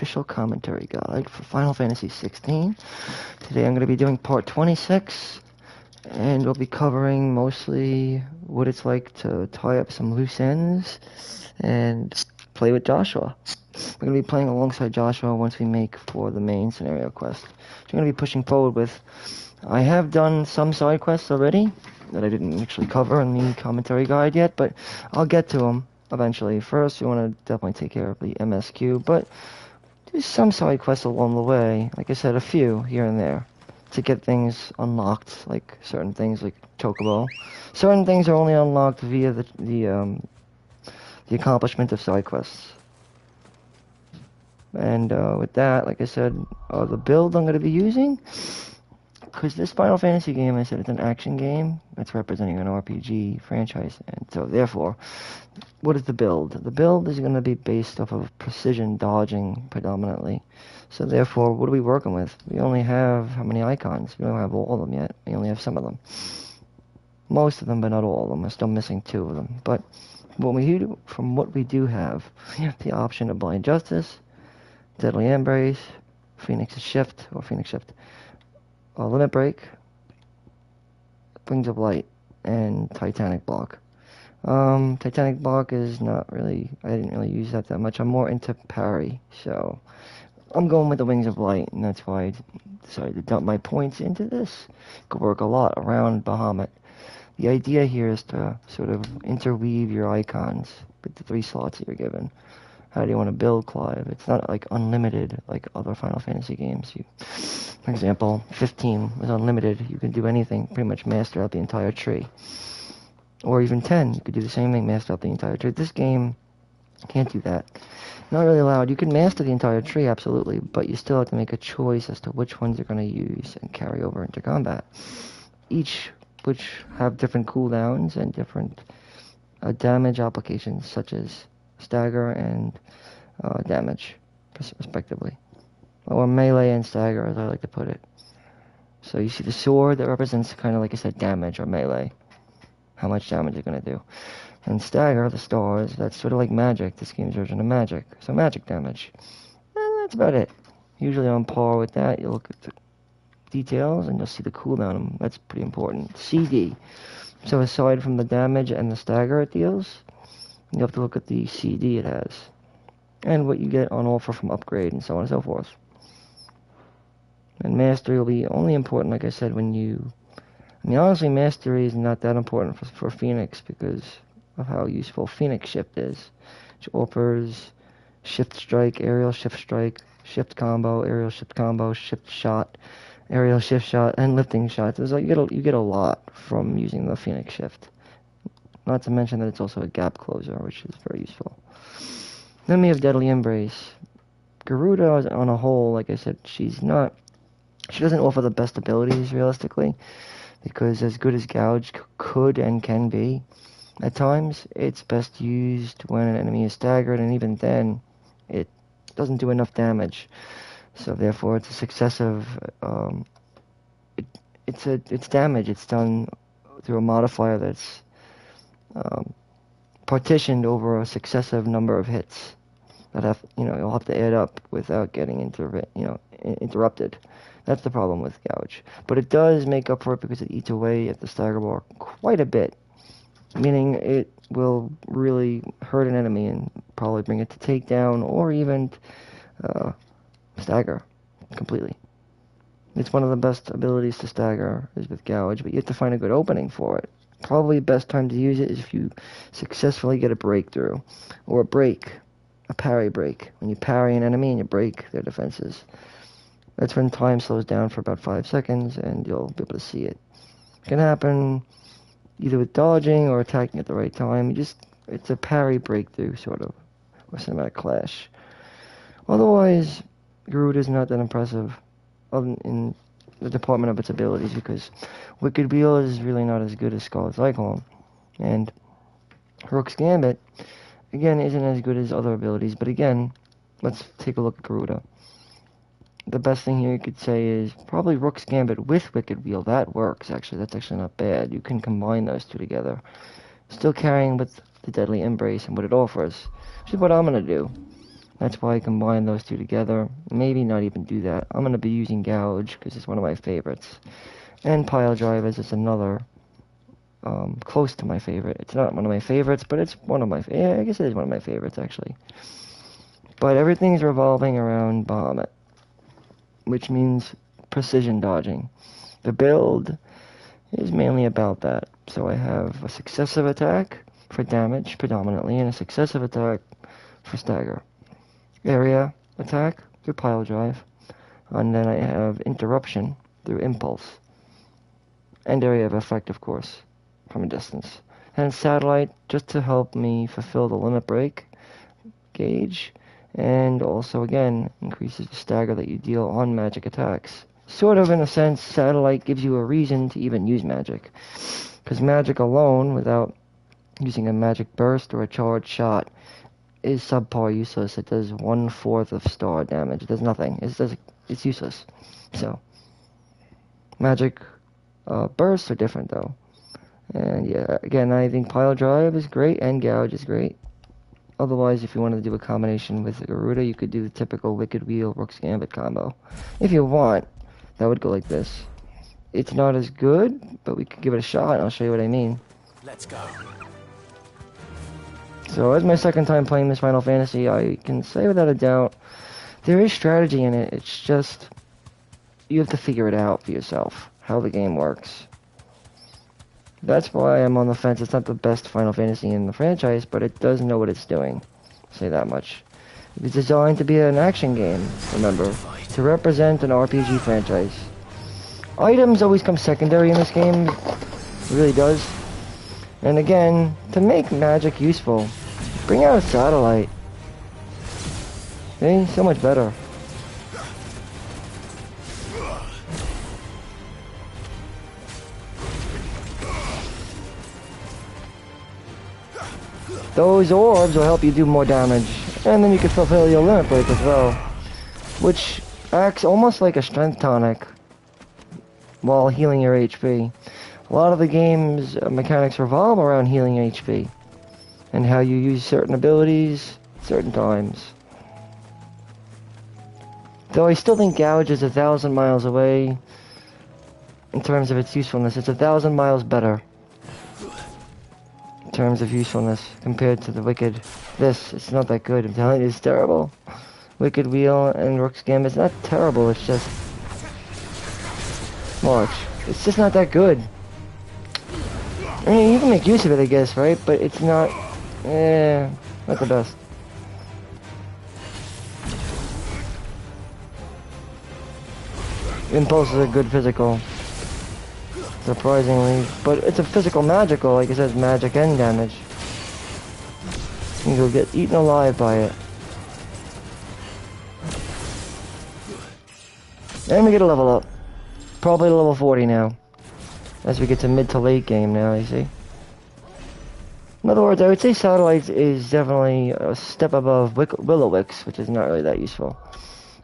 official commentary guide for Final Fantasy XVI. Today I'm going to be doing part 26, and we'll be covering mostly what it's like to tie up some loose ends and play with Joshua. We're going to be playing alongside Joshua once we make for the main scenario quest. So we're going to be pushing forward with... I have done some side quests already that I didn't actually cover in the commentary guide yet, but I'll get to them eventually. First, we want to definitely take care of the MSQ, but there's some side quests along the way. Like I said, a few here and there to get things unlocked, like certain things like Chocobo. Certain things are only unlocked via the accomplishment of side quests. And with that, like I said, the build I'm going to be using, because this Final Fantasy game, I said it's an action game. It's representing an RPG franchise, and so therefore, what is the build? The build is going to be based off of precision dodging predominantly. So therefore, what are we working with? We only have how many icons? We don't have all of them yet. We only have some of them. Most of them, but not all of them. We're still missing 2 of them. But what we do have, we have the option of Blind Justice, Deadly Embrace, Phoenix's Shift, Limit Break, Wings of Light, and Titanic Block. Titanic Block is not really... I didn't really use that much. I'm more into parry, so... I'm going with the Wings of Light, and that's why I decided to dump my points into this. Could work a lot around Bahamut. The idea here is to sort of interweave your icons with the 3 slots that you're given. How do you want to build Clive? It's not like unlimited like other Final Fantasy games. For example, 15 was unlimited. You can do anything, pretty much master out the entire tree. Or even 10, you could do the same thing, master out the entire tree. This game can't do that. Not really allowed. You can master the entire tree, absolutely, but you still have to make a choice as to which ones you're going to use and carry over into combat. Each which have different cooldowns and different damage applications, such as stagger and damage, respectively. Or melee and stagger, as I like to put it. So you see the sword that represents kind of, like I said, damage or melee. How much damage you're going to do. And stagger, the stars, that's sort of like magic, this game's version of magic. So magic damage. And that's about it. Usually on par with that, you'll look at the details and you'll see the cooldown. That's pretty important. CD. So aside from the damage and the stagger it deals, you have to look at the CD it has. And what you get on offer from upgrade and so on and so forth. And mastery will be only important, like I said, when you... I mean, honestly, mastery is not that important for Phoenix because of how useful Phoenix Shift is, which offers shift strike, aerial shift strike, shift combo, aerial shift combo, shift shot, aerial shift shot, and lifting shots. It's like you get a lot from using the Phoenix Shift. Not to mention that it's also a gap closer, which is very useful. Then we have Deadly Embrace. Garuda, on a whole, like I said, she doesn't offer the best abilities realistically. Because as good as Gouge could and can be, at times, it's best used when an enemy is staggered, and even then, it doesn't do enough damage. So therefore, it's a successive... it's damage. It's done through a modifier that's partitioned over a successive number of hits that you'll have to add up without getting interrupted. That's the problem with Gouge. But it does make up for it because it eats away at the stagger bar quite a bit. Meaning it will really hurt an enemy and probably bring it to takedown or even stagger completely. It's one of the best abilities to stagger is with Gouge, but you have to find a good opening for it. Probably the best time to use it is if you successfully get a breakthrough. Or a parry break. When you parry an enemy and you break their defenses. That's when time slows down for about 5 seconds, and you'll be able to see it. It can happen either with dodging or attacking at the right time. It's a parry breakthrough, sort of, or cinematic clash. Otherwise, Garuda is not that impressive in the department of its abilities, because Wicked Wheel is really not as good as Scarlet Cyclone. And Rook's Gambit, again, isn't as good as other abilities, but again, let's take a look at Garuda. The best thing here you could say is probably Rook's Gambit with Wicked Wheel. That works, actually. That's actually not bad. You can combine those 2 together. Still carrying with the Deadly Embrace and what it offers, which is what I'm going to do. That's why I combine those two together. Maybe not even do that. I'm going to be using Gouge because it's one of my favorites. And Pile Drive is just another close to my favorite. It's not one of my favorites, but it's one of my... Yeah, I guess it is one of my favorites, actually. But everything's revolving around Bahamut, which means precision dodging. The build is mainly about that. So I have a successive attack for damage, predominantly, and a successive attack for stagger. Area attack through Pile Drive, and then I have interruption through impulse, and area of effect, of course, from a distance. And satellite just to help me fulfill the limit break gauge, and also again increases the stagger that you deal on magic attacks. Sort of in a sense, satellite gives you a reason to even use magic, because magic alone, without using a magic burst or a charged shot, is subpar useless. It does 1/4 of star damage. It does nothing. It's useless. So magic bursts are different though. And yeah, again, I think Pile Drive is great and Gouge is great. Otherwise, if you wanted to do a combination with Garuda, you could do the typical Wicked Wheel Rook's Gambit combo. If you want, that would go like this. It's not as good, but we could give it a shot. I'll show you what I mean. Let's go. So, as my second time playing this Final Fantasy, I can say without a doubt, there is strategy in it. It's just, you have to figure it out for yourself, how the game works. That's why I'm on the fence. It's not the best Final Fantasy in the franchise, but it does know what it's doing. I'll say that much. It's designed to be an action game, remember, to represent an RPG franchise. Items always come secondary in this game. It really does. And again, to make magic useful, bring out a satellite. See? So much better. Those orbs will help you do more damage. And then you can fulfill your limit break as well, which acts almost like a strength tonic while healing your HP. A lot of the game's mechanics revolve around healing HP and how you use certain abilities certain times. Though I still think Gouge is 1,000 miles away in terms of its usefulness. It's 1,000 miles better in terms of usefulness compared to the Wicked. It's not that good. I'm telling you, it's terrible. Wicked Wheel and Rook's Gambit, it's not terrible, it's just... Watch. It's just not that good. I mean, you can make use of it, I guess, right? But it's not... not the best. Impulse is a good physical. Surprisingly. But it's a physical magical, like it says, magic and damage. You'll get eaten alive by it. And we get a level up. Probably to level 40 now. As we get to mid to late game now, you see. In other words, I would say Satellites is definitely a step above Will-O-Wisps, which is not really that useful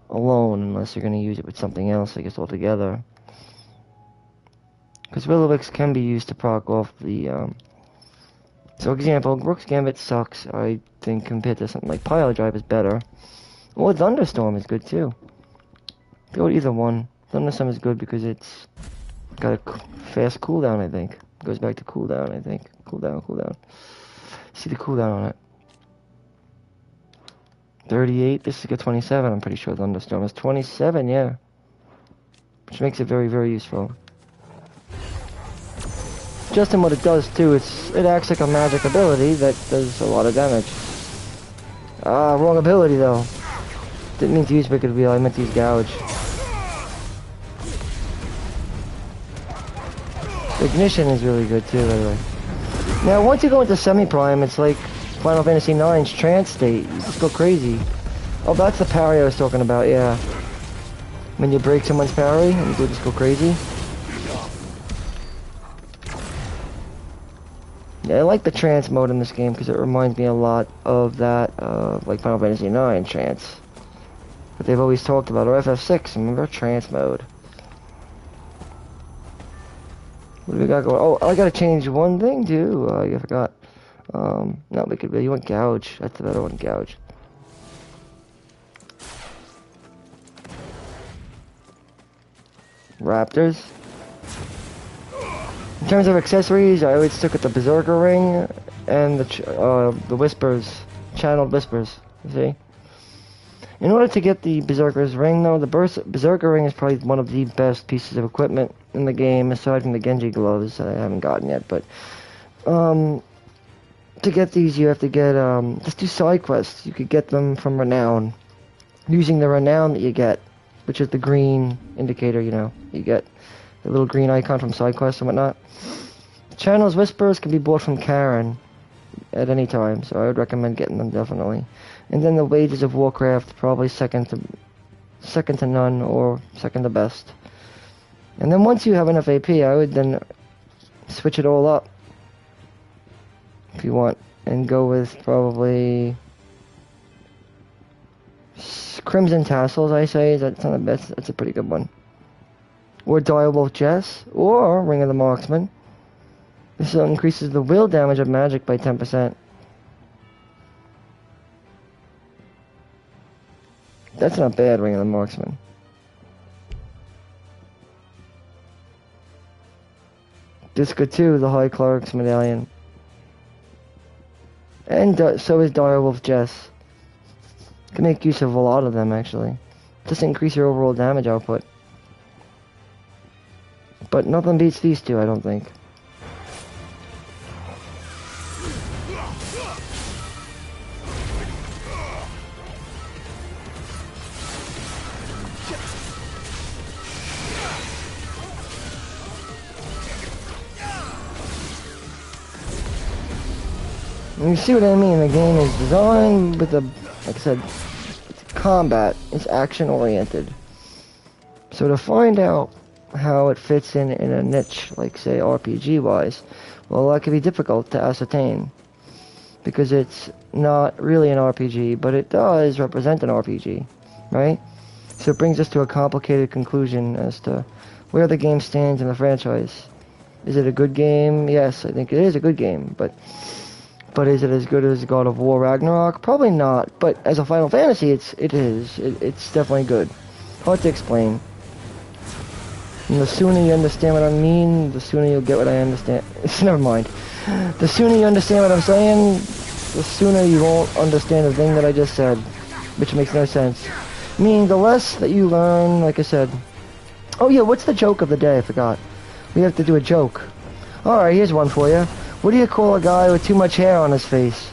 alone, unless you're going to use it with something else, I guess, altogether. Because Will-O-Wisps can be used to proc off the, So, example, Rook's Gambit sucks, I think, compared to something like Pile Drive is better. Well, Thunderstorm is good, too. Go with either one. Thunderstorm is good because it's got a fast cooldown, I think. Goes back to cooldown, I think. Cooldown. See the cooldown on it. 38, this is a 27, I'm pretty sure Thunderstorm is 27, yeah. Which makes it very, very useful. Just in what it does, too, it acts like a magic ability that does a lot of damage. Wrong ability, though. Didn't mean to use Wicked Wheel, I meant to use Gouge. Ignition is really good too, by the way. Now, once you go into semi-prime, it's like Final Fantasy IX's trance state. You just go crazy. Oh, that's the parry I was talking about, yeah. When you break someone's parry, and you just go crazy. Yeah, I like the trance mode in this game, because it reminds me a lot of that, like Final Fantasy IX trance. But they've always talked about, or FF6, remember? Trance mode. What do we got going? Oh, I gotta change one thing too. I forgot. Not Wicked Wheel. You want Gouge. That's the better one, Gouge. Raptors. In terms of accessories, I always stick with the Berserker ring and the whispers, channeled whispers. You see. In order to get the Berserker's ring, though, the Berserker ring is probably one of the best pieces of equipment in the game, aside from the Genji gloves that I haven't gotten yet. But to get these, you have to get just do side quests. You could get them from Renown, using the Renown that you get, which is the green indicator. You know, you get the little green icon from side quests and whatnot. Channel's whispers can be bought from Karen at any time, so I would recommend getting them definitely. And then the Wages of Warcraft, probably second to none or second to best. And then once you have enough AP, I would then switch it all up if you want, and go with probably Crimson Tassels. I say that's not the best. That's a pretty good one. Or Direwolf Jess, or Ring of the Marksman. This increases the will damage of magic by 10%. That's not bad, Ring of the Marksman. Disco 2, the High Cleric's Medallion. And so is Direwolf Jess. You can make use of a lot of them, actually. Just increase your overall damage output. But nothing beats these two, I don't think. And you see what I mean? The game is designed with like I said, it's combat. It's action oriented. So to find out how it fits in a niche, like say RPG wise, well, that can be difficult to ascertain. Because it's not really an RPG, but it does represent an RPG, right? So it brings us to a complicated conclusion as to where the game stands in the franchise. Is it a good game? Yes, I think it is a good game, but is it as good as God of War Ragnarok? Probably not, but as a Final Fantasy, it's definitely good. Hard to explain. And the sooner you understand what I mean, the sooner you'll get what I understand. Never mind. The sooner you understand what I'm saying, the sooner you won't understand the thing that I just said, which makes no sense. Meaning, the less that you learn, like I said. Oh yeah, what's the joke of the day? I forgot. We have to do a joke. Alright, here's one for you. What do you call a guy with too much hair on his face?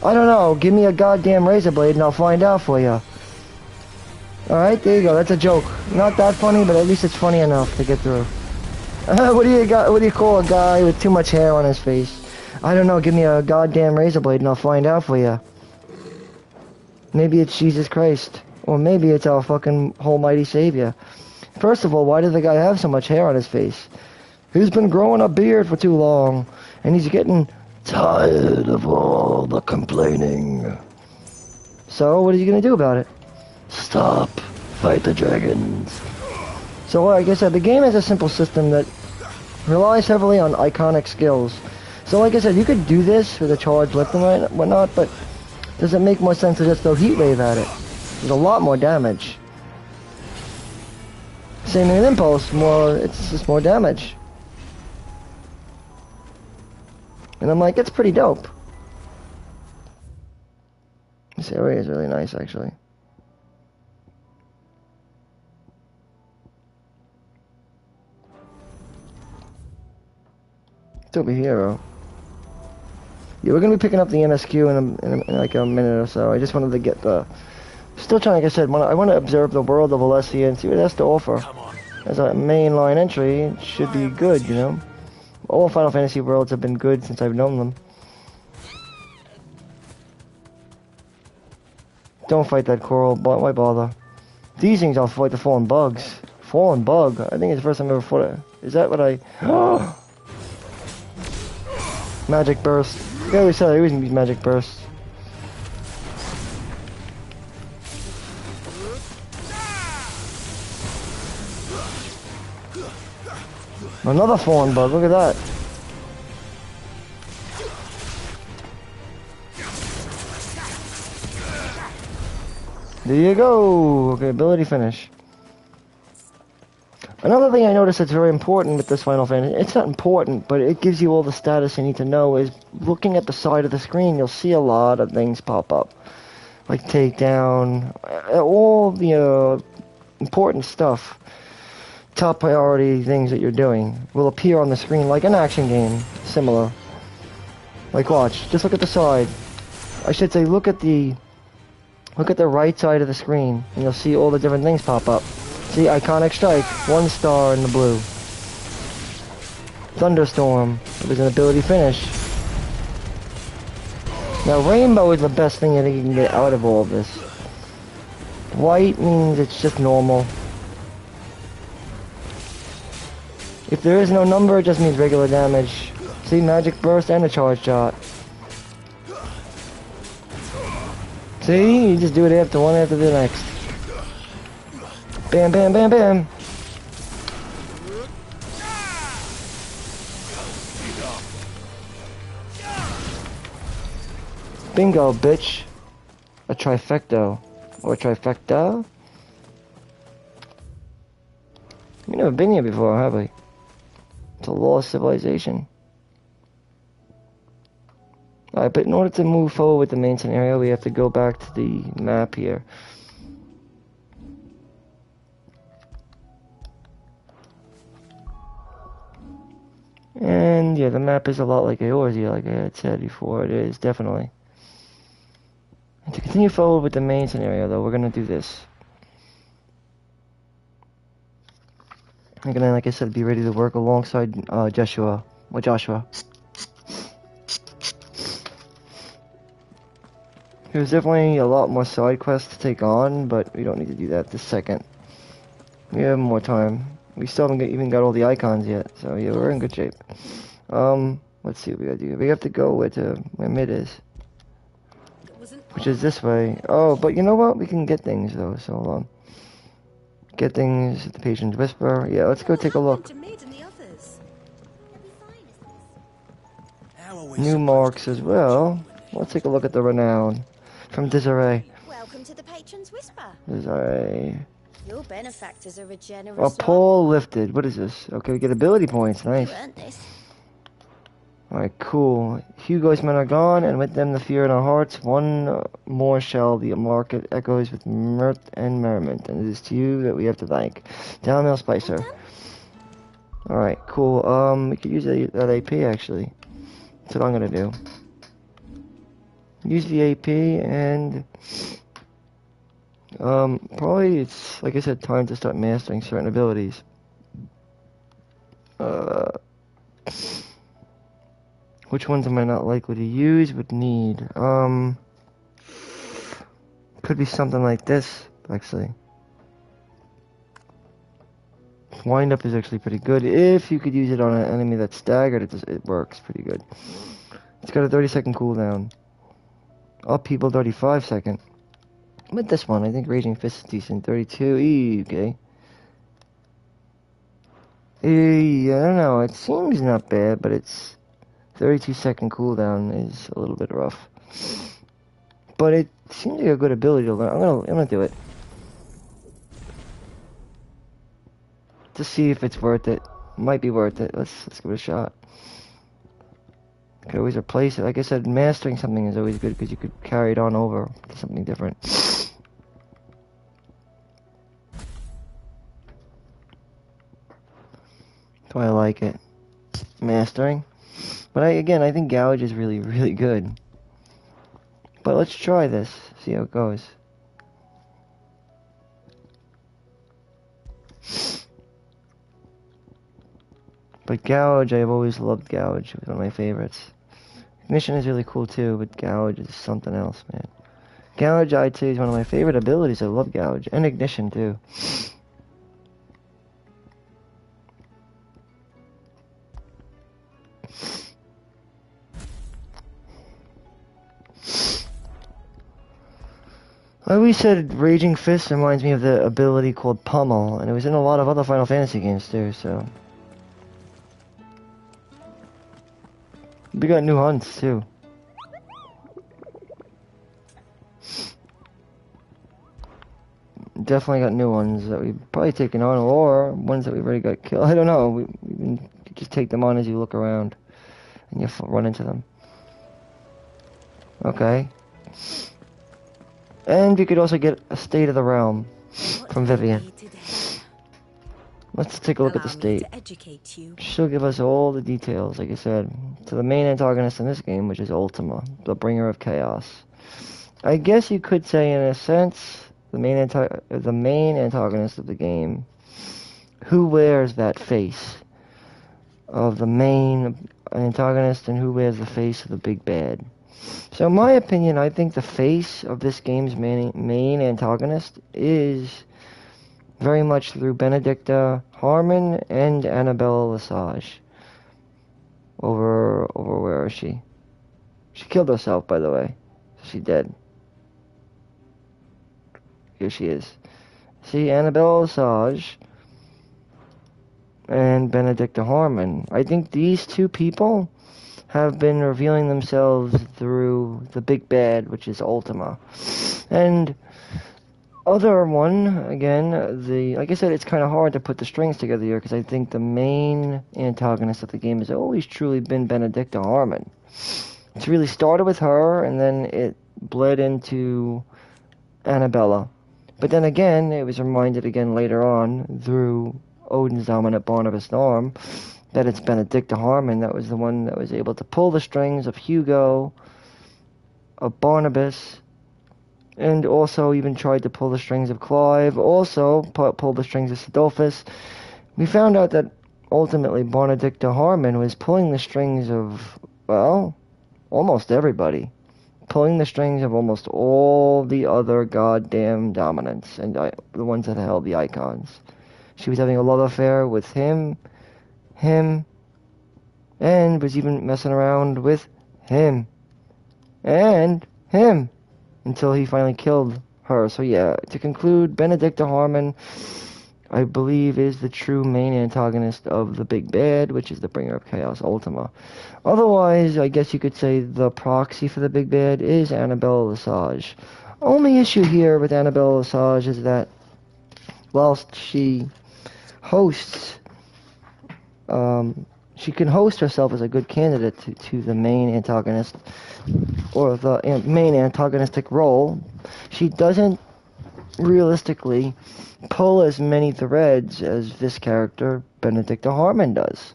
I don't know. Give me a goddamn razor blade and I'll find out for you. Alright, there you go. That's a joke. Not that funny, but at least it's funny enough to get through. What do you call a guy with too much hair on his face? I don't know. Give me a goddamn razor blade and I'll find out for you. Maybe it's Jesus Christ. Or maybe it's our fucking almighty savior. First of all, why does the guy have so much hair on his face? He's been growing a beard for too long. And he's getting tired of all the complaining. So, what is he gonna do about it? Stop. Fight the dragons. So, like I said, the game has a simple system that relies heavily on iconic skills. So, like I said, you could do this with a charge lift and whatnot, but does it make more sense to just throw Heat Wave at it? There's a lot more damage. Same thing with Impulse, it's just more damage. And I'm like, it's pretty dope. This area is really nice, actually. It's over here, though. Yeah, we're gonna be picking up the MSQ in like a minute or so. I just wanted to get the... Still trying, like I said, I want to observe the world of Alessia and see what it has to offer. As a mainline entry, it should be good, you know? All Final Fantasy worlds have been good since I've known them. Don't fight that coral, but why bother? These things I'll fight the fallen bugs. Fallen bug? I think it's the first time I ever fought it. Is that what I... Magic burst. Yeah, we said I always use magic burst. Another fallen bug, look at that. There you go. Okay, ability finish. Another thing I noticed that's very important with this Final Fantasy, it's not important, but it gives you all the status you need to know, is looking at the side of the screen, you'll see a lot of things pop up. Like takedown, all the important stuff, top priority things that you're doing will appear on the screen like an action game, similar. Like watch, just look at the side. I should say look at the right side of the screen and you'll see all the different things pop up. See, Iconic Strike, 1 star in the blue. Thunderstorm, it was an ability finish. Now Rainbow is the best thing I think you can get out of all of this. White means it's just normal. If there is no number, it just means regular damage. See, Magic Burst and a Charge Shot. See, you just do it after one after the next. Bam, bam, bam, bam. Bingo, bitch. A trifecto. Or a trifecta? We've never been here before, have we? It's a lost civilization. Alright, but in order to move forward with the main scenario, we have to go back to the map here. And yeah, the map is a lot like Eorzea, like I had said before. It is, definitely. And to continue forward with the main scenario, though, we're gonna do this. I'm gonna, like I said, be ready to work alongside Joshua. There's definitely a lot more side quests to take on, but we don't need to do that this second. We have more time. We still haven't even got all the icons yet, so yeah, we're in good shape. Let's see what we gotta do. We have to go where mid is. Which is this way. Oh, but you know what? We can get things, though, so, get things at the Patient's Whisper. Yeah, let's go take a look. New marks as well. Let's take a look at the Renown from Desiree. Welcome to the Patron's Whisper. Desiree. Your benefactors are a generous. Oh, pull lifted. What is this? Okay, we get ability points. Nice. You earned this. Alright, cool. Hugo's men are gone, and with them the fear in our hearts. One more shall the market echoes with mirth and merriment, and it is to you that we have to thank. Downhill Spicer. Alright, cool. We could use that AP, actually. That's what I'm gonna do. Use the AP, and... probably it's, like I said, time to start mastering certain abilities. Which ones am I not likely to use? Would need. Could be something like this, actually. Wind up is actually pretty good. If you could use it on an enemy that's staggered, it works pretty good. It's got a 30-second cooldown. Up people 35-second. With this one, I think Raging Fist is decent. 32. Okay. I don't know. It seems not bad, but it's 32-second cooldown is a little bit rough. But it seems like a good ability to learn. I'm gonna do it. To see if it's worth it. Might be worth it. Let's give it a shot. Could always replace it. Like I said, mastering something is always good because you could carry it on over to something different. That's why I like it. Mastering. But I think Gouge is really, really good. But let's try this. See how it goes. But Gouge, I've always loved Gouge. It was one of my favorites. Ignition is really cool too, but Gouge is something else, man. Gouge, I'd say, is one of my favorite abilities. I love Gouge. And Ignition too. I always said Raging Fist reminds me of the ability called Pummel, and it was in a lot of other Final Fantasy games too, so... We got new hunts too. definitely got new ones that we've probably taken on, or ones that we've already got killed. I don't know. We can just take them on as you look around, and you run into them. Okay. And you could also get a state of the realm from Vivian. Let's take a look at the state. She'll give us all the details, like I said, to the main antagonist in this game, which is Ultima, the bringer of chaos. I guess you could say, in a sense, the main antagonist of the game, who wears that face of the main antagonist, and who wears the face of the big bad. So, in my opinion, I think the face of this game's main antagonist is very much through Benedicta Harmon and Annabella Lesage. Over where is she? She killed herself, by the way. She's dead. Here she is. See, Annabella Lesage and Benedicta Harmon. I think these two people have been revealing themselves through the big bad, which is Ultima. And other one, again, like I said, it's kind of hard to put the strings together here, because I think the main antagonist of the game has always truly been Benedicta Harmon. It's really started with her, and then it bled into Annabella. But then again, it was reminded again later on, through Odin's dominant Barnabas arm, that it's Benedicta Harmon that was the one that was able to pull the strings of Hugo, of Barnabas, and also even tried to pull the strings of Clive, also pulled the strings of Sidolphus. We found out that ultimately Benedicta Harmon was pulling the strings of, well, almost everybody. Pulling the strings of almost all the other goddamn dominants, and the ones that held the icons. She was having a love affair with him, and was even messing around with him, and him, until he finally killed her. So yeah, to conclude, Benedicta Harmon, I believe, is the true main antagonist of the big bad, which is the bringer of chaos, Ultima. Otherwise, I guess you could say the proxy for the big bad is Annabella Lesage. Only issue here with Annabella Lesage is that whilst she hosts, she can host herself as a good candidate to the main antagonist, or the main antagonistic role, she doesn't realistically pull as many threads as this character, Benedicta Harmon, does.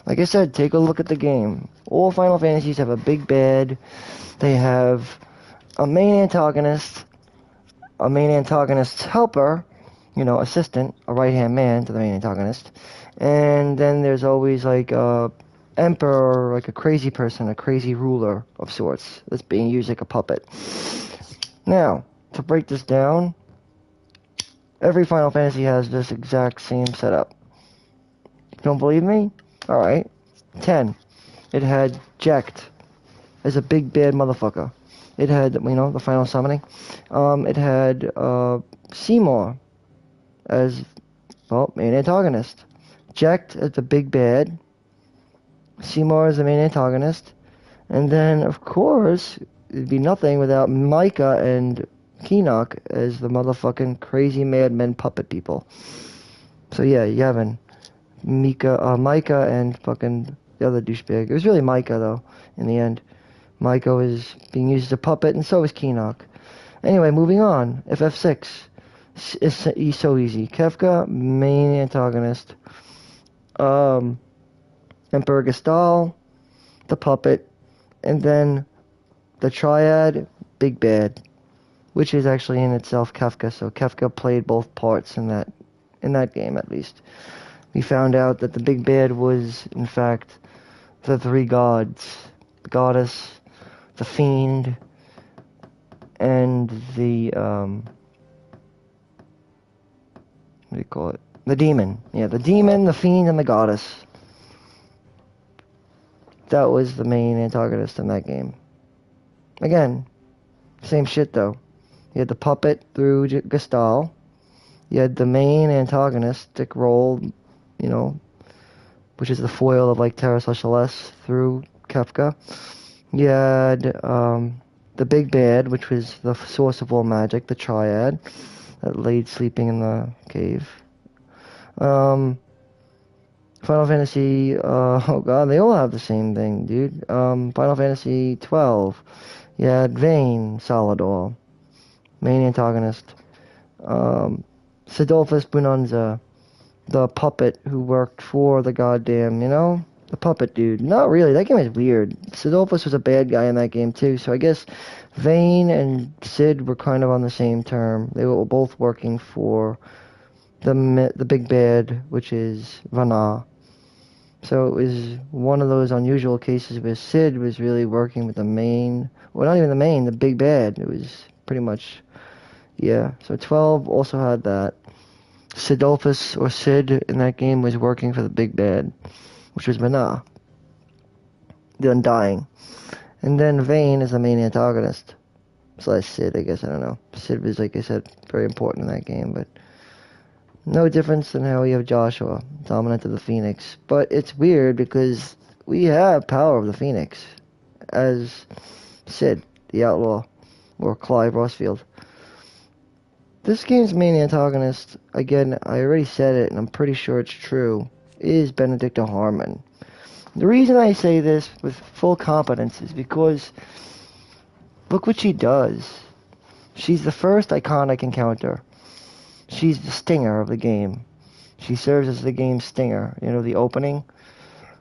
Like I said, take a look at the game. All Final Fantasies have a big bad. They have a main antagonist, a main antagonist's helper, assistant, a right-hand man to the main antagonist, and then there's always like a emperor, like a crazy person, a crazy ruler of sorts that's being used like a puppet. Now, to break this down, every Final Fantasy has this exact same setup. You don't believe me? Alright. 10. It had Jecht as a big bad motherfucker. It had, the final summoning. It had Seymour as, main antagonist. Jecht as the big bad. Seymour as the main antagonist. And then, of course, it'd be nothing without Micah and Keenock as the motherfucking crazy madmen puppet people. So yeah, Yevon, Micah and fucking the other douchebag. It was really Micah, though, in the end. Micah was being used as a puppet, and so was Keenock. Anyway, moving on. FF6 is so easy. Kefka, main antagonist. Emperor Gestal, the puppet, and then the triad, big bad, which is actually in itself Kefka. So Kefka played both parts in that game, at least. We found out that the big bad was, in fact, the three gods: the goddess, the fiend, and the what do you call it? The demon. Yeah, the demon, the fiend, and the goddess. That was the main antagonist in that game. Again, same shit though. You had the puppet through Gestal. You had the main antagonistic role, which is the foil of like Terra Celeste through Kefka. You had the big bad, which was the source of all magic, the triad. that laid sleeping in the cave. Um, Final Fantasy, oh god, they all have the same thing, dude. Final Fantasy 12. You had Vayne, Solidor, main antagonist. Sidolphus Bonanza, the puppet who worked for the goddamn, the puppet dude. Not really, that game is weird. Sidolphus was a bad guy in that game too, so I guess Vayne and Sid were kind of on the same term. They were both working for the big bad, which is Vanna. So it was one of those unusual cases where Sid was really working with the main, well, not even the main, the big bad. It was pretty much, yeah. So 12 also had that. Sidolphus, or Sid, in that game was working for the big bad, which was Mana, the Undying. And then Vayne is the main antagonist. Slash Sid, I guess, I don't know. Sid was, like I said, very important in that game, but no difference than how we have Joshua, dominant of the Phoenix. But it's weird because we have power of the Phoenix as Sid, the outlaw, or Clive Rossfield. This game's main antagonist, again, I already said it and I'm pretty sure it's true, is Benedicta Harmon. The reason I say this with full confidence is because look what she does. She's the first iconic encounter. She's the stinger of the game. She serves as the game's stinger. The opening.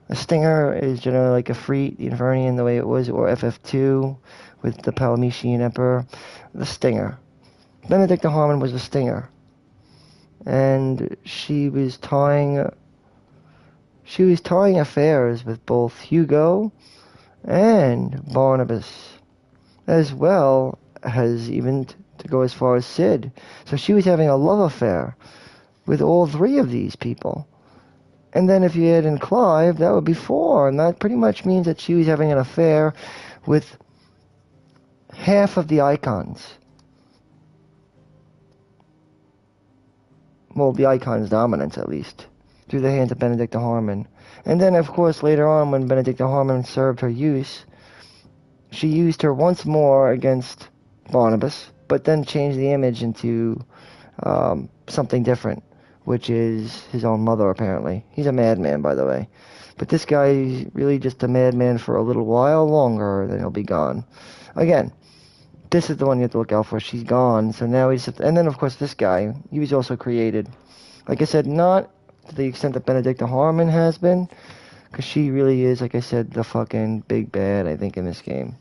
A stinger is generally like a Freet, the Infernian, the way it was, or FF2 with the Palametian Emperor. The stinger. Benedicta Harmon was the stinger. And she was tying affairs with both Hugo and Barnabas, as well as even to go as far as Sid. So she was having a love affair with all three of these people. And then if you add in Clive, that would be 4. And that pretty much means that she was having an affair with half of the icons. Well, the icon's dominance, at least, through the hands of Benedicta Harmon. And then, of course, later on, when Benedicta Harmon served her use, she used her once more against Barnabas, but then changed the image into something different, which is his own mother, apparently. He's a madman, by the way. But this guy is really just a madman for a little while longer, then he'll be gone. Again, this is the one you have to look out for. She's gone, so now he's... And then, of course, this guy, he was also created. Like I said, not to the extent that Benedicta Harmon has been, because she really is, like I said, the fucking big bad, I think, in this game.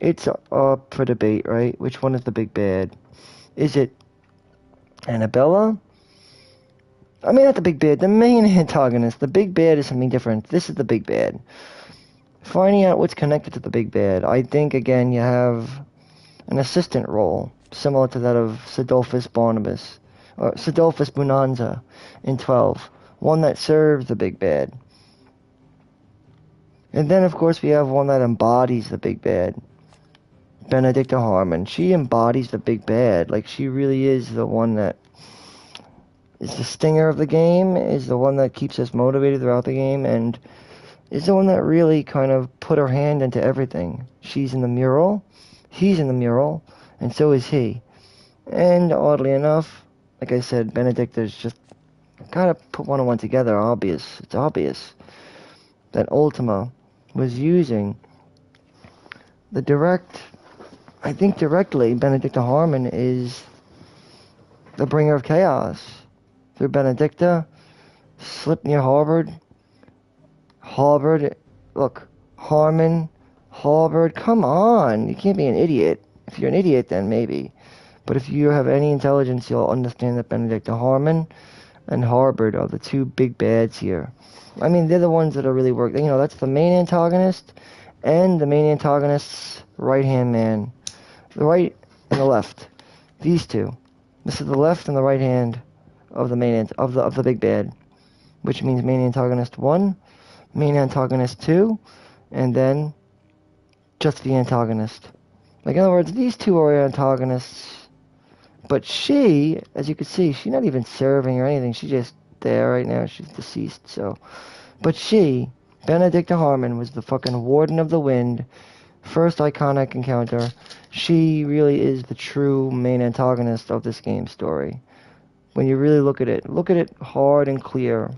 It's up for debate, right? Which one is the big bad? Is it Annabella? I mean, not the big bad, the main antagonist. The big bad is something different. This is the big bad. Finding out what's connected to the big bad. I think, again, you have an assistant role, similar to that of Sidolphus Barnabas, or Sidolphus Bonanza in 12. One that serves the big bad. And then, of course, we have one that embodies the big bad. Benedicta Harmon. She embodies the big bad. Like, she really is the one that is the stinger of the game, is the one that keeps us motivated throughout the game, and is the one that really kind of put her hand into everything. She's in the mural, he's in the mural, and so is he. And oddly enough, like I said, Benedicta's just gotta put one and one together. It's obvious that Ultima was using the directly, Benedicta Harmon is the bringer of chaos. Through Benedicta, Slipnir Halberd, look, Harmon, Halberd, come on, you can't be an idiot. If you're an idiot, then maybe. But if you have any intelligence, you'll understand that Benedicta Harmon and Halberd are the two big bads here. I mean, they're the ones that are really working. That's the main antagonist and the main antagonist's right-hand man. The right and the left. These two. This is the left and the right hand of the main of the big bad, which means main antagonist 1, main antagonist 2, and then just the antagonist. Like, in other words, these two are antagonists, but she, as you can see, she's not even serving or anything. She's just there right now. She's deceased, so. But she, Benedicta Harmon, was the fucking warden of the wind, first iconic encounter. She really is the true main antagonist of this game's story. When you really look at it hard and clear.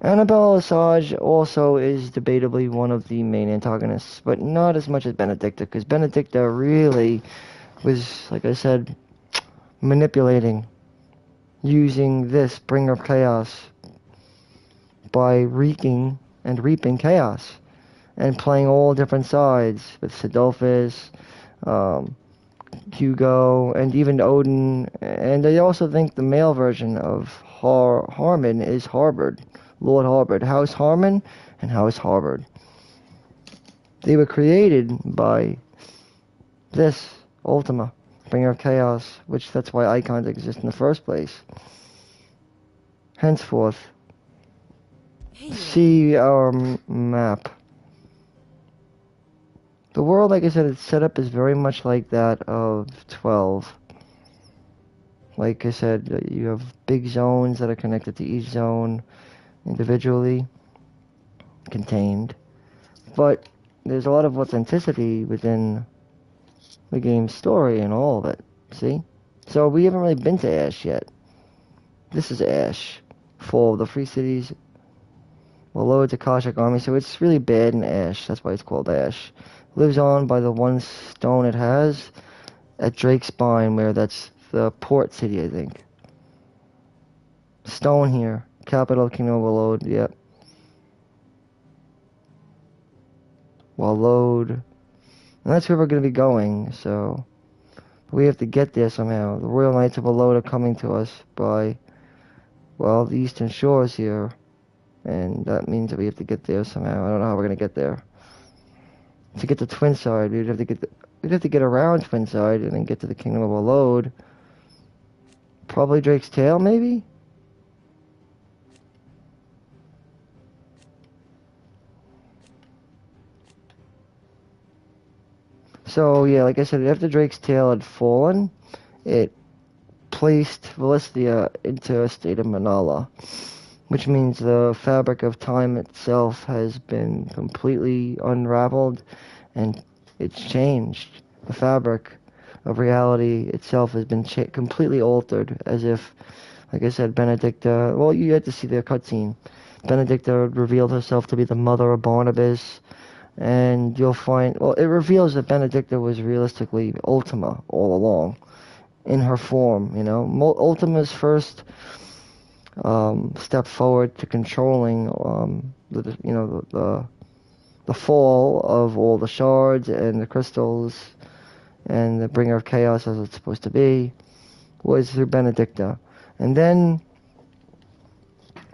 Annabelle Assange also is debatably one of the main antagonists, but not as much as Benedicta, because Benedicta really was, like I said, manipulating, using this bringer of chaos by wreaking and reaping chaos, and playing all different sides with Sidolphus, um, Hugo, and even Odin. And I also think the male version of Harmon is Harbord, Lord Harbord, House Harmon and House Harbord. They were created by this Ultima, bringer of chaos, which that's why icons exist in the first place. Henceforth, see our map. The world, like I said, its setup is very much like that of 12. Like I said, you have big zones that are connected to each zone individually, contained. But there's a lot of authenticity within the game's story and all of it. See? So we haven't really been to Ash yet. This is Ash, full of the free cities, below its Akashic army, so it's really bad in Ash. That's why it's called Ash. Lives on by the one stone it has at Drake's Spine, where that's the port city, I think. Stone here. Capital Kingdom of Walload, yep. Walload. And that's where we're going to be going, so we have to get there somehow. The Royal Knights of Walload are coming to us by, well, the Eastern Shores here. And that means that we have to get there somehow. I don't know how we're going to get there. To get to Twinside, we'd have to get around Twinside and then get to the Kingdom of Walload. Probably Drake's Tail, maybe? So, yeah, like I said, after Drake's Tail had fallen, it placed Valisthea into a state of Manala, which means the fabric of time itself has been completely unraveled, and it's changed. The fabric of reality itself has been completely altered, as if, like I said, Benedicta, well, you had to see the cutscene. Benedicta revealed herself to be the mother of Barnabas, and you'll find, well, it reveals that Benedicta was realistically Ultima all along, in her form, you know. Ultima's first step forward to controlling the fall of all the shards and the crystals and the bringer of chaos as it's supposed to be was through Benedicta. And then,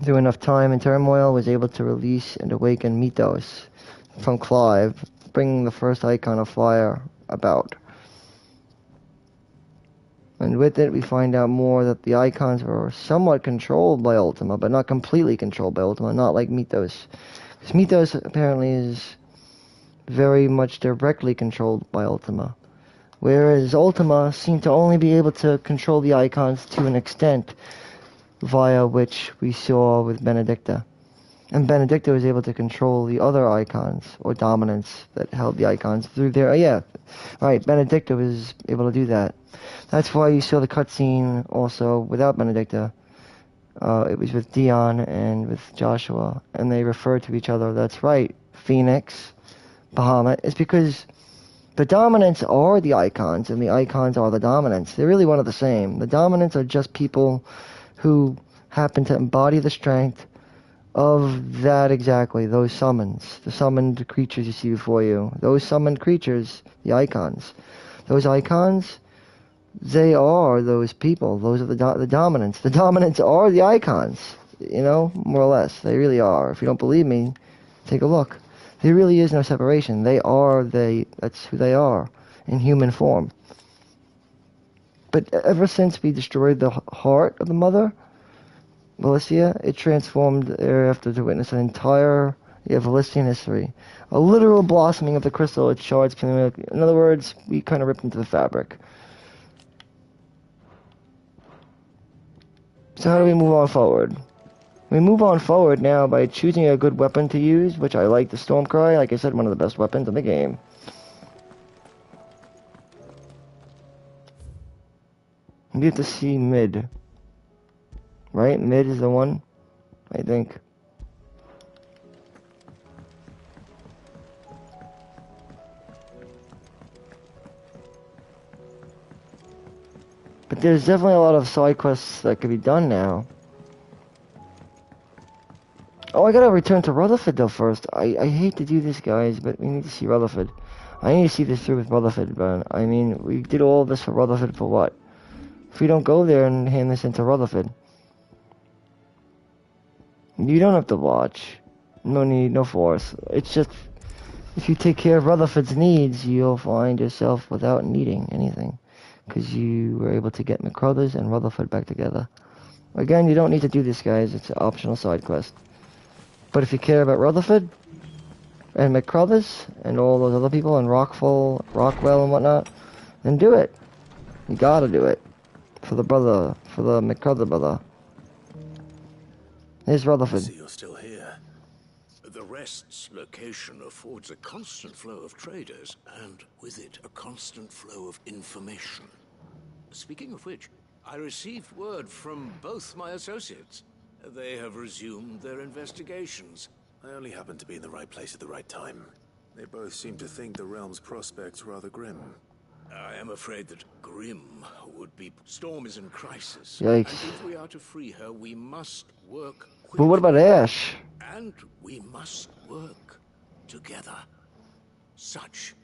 through enough time and turmoil, was able to release and awaken Mythos from Clive, bringing the first icon of fire about. And with it, we find out more that the icons were somewhat controlled by Ultima, but not completely controlled by Ultima, not like Mythos. Because Mythos apparently is very much directly controlled by Ultima. Whereas Ultima seemed to only be able to control the icons to an extent, via which we saw with Benedicta. And Benedicta was able to control the other icons, or dominants, that held the icons through their... yeah, right, Benedicta was able to do that. That's why you saw the cutscene also without Benedicta. It was with Dion and with Joshua, and they referred to each other. That's right, Phoenix, Bahamut. It's because the dominants are the icons, and the icons are the dominants. They're really one of the same. The dominants are just people who happen to embody the strength of that exactly, those summons, the summoned creatures you see before you. Those summoned creatures, the icons. Those icons, they are those people. Those are the dominants. The dominants are the icons, you know, more or less. They really are. If you don't believe me, take a look. There really is no separation. That's who they are, in human form. But ever since we destroyed the heart of the mother, Valisthea, it transformed thereafter to witness an entire Valistian history. A literal blossoming of the crystal, its shards. In other words, we kind of ripped into the fabric. So how do we move on forward? We move on forward now by choosing a good weapon to use, which I like the Stormcry. Like I said, one of the best weapons in the game. We get to see mid. Right? Mid is the one, I think. But there's definitely a lot of side quests that could be done now. Oh, I gotta return to Rutherford though first. I hate to do this, guys, but we need to see Rutherford. I need to see this through with Rutherford, but I mean, we did all this for Rutherford for what? If we don't go there and hand this into Rutherford. You don't have to watch. No need, no force. It's just, if you take care of Rutherford's needs, you'll find yourself without needing anything. Because you were able to get McCrothers and Rutherford back together. Again, you don't need to do this, guys. It's an optional side quest. But if you care about Rutherford and McCrothers and all those other people and Rockwell and whatnot, then do it. You gotta do it. For the brother, for the McCrother brother. Here's Rutherford. I see you're still here. The Rest's location affords a constant flow of traders, and with it, a constant flow of information. Speaking of which, I received word from both my associates. They have resumed their investigations. I only happened to be in the right place at the right time. They both seem to think the realm's prospects rather grim. I am afraid that grim would be... Storm is in crisis. Yikes. And if we are to free her, we must work quickly. But what about Ash? And we must work together. Such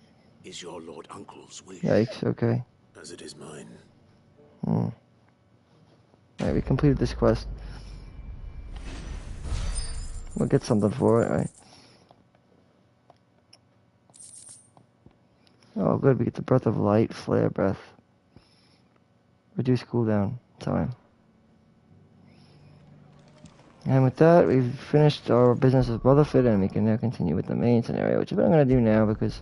is your Lord Uncle's wish. Yikes, okay. As it is mine. Alright, we completed this quest. We'll get something for it, right? Oh, good, we get the Breath of Light, Flare Breath. Reduce cooldown time. And with that, we've finished our business with Rutherford, and we can now continue with the main scenario, which is what I'm going to do now, because,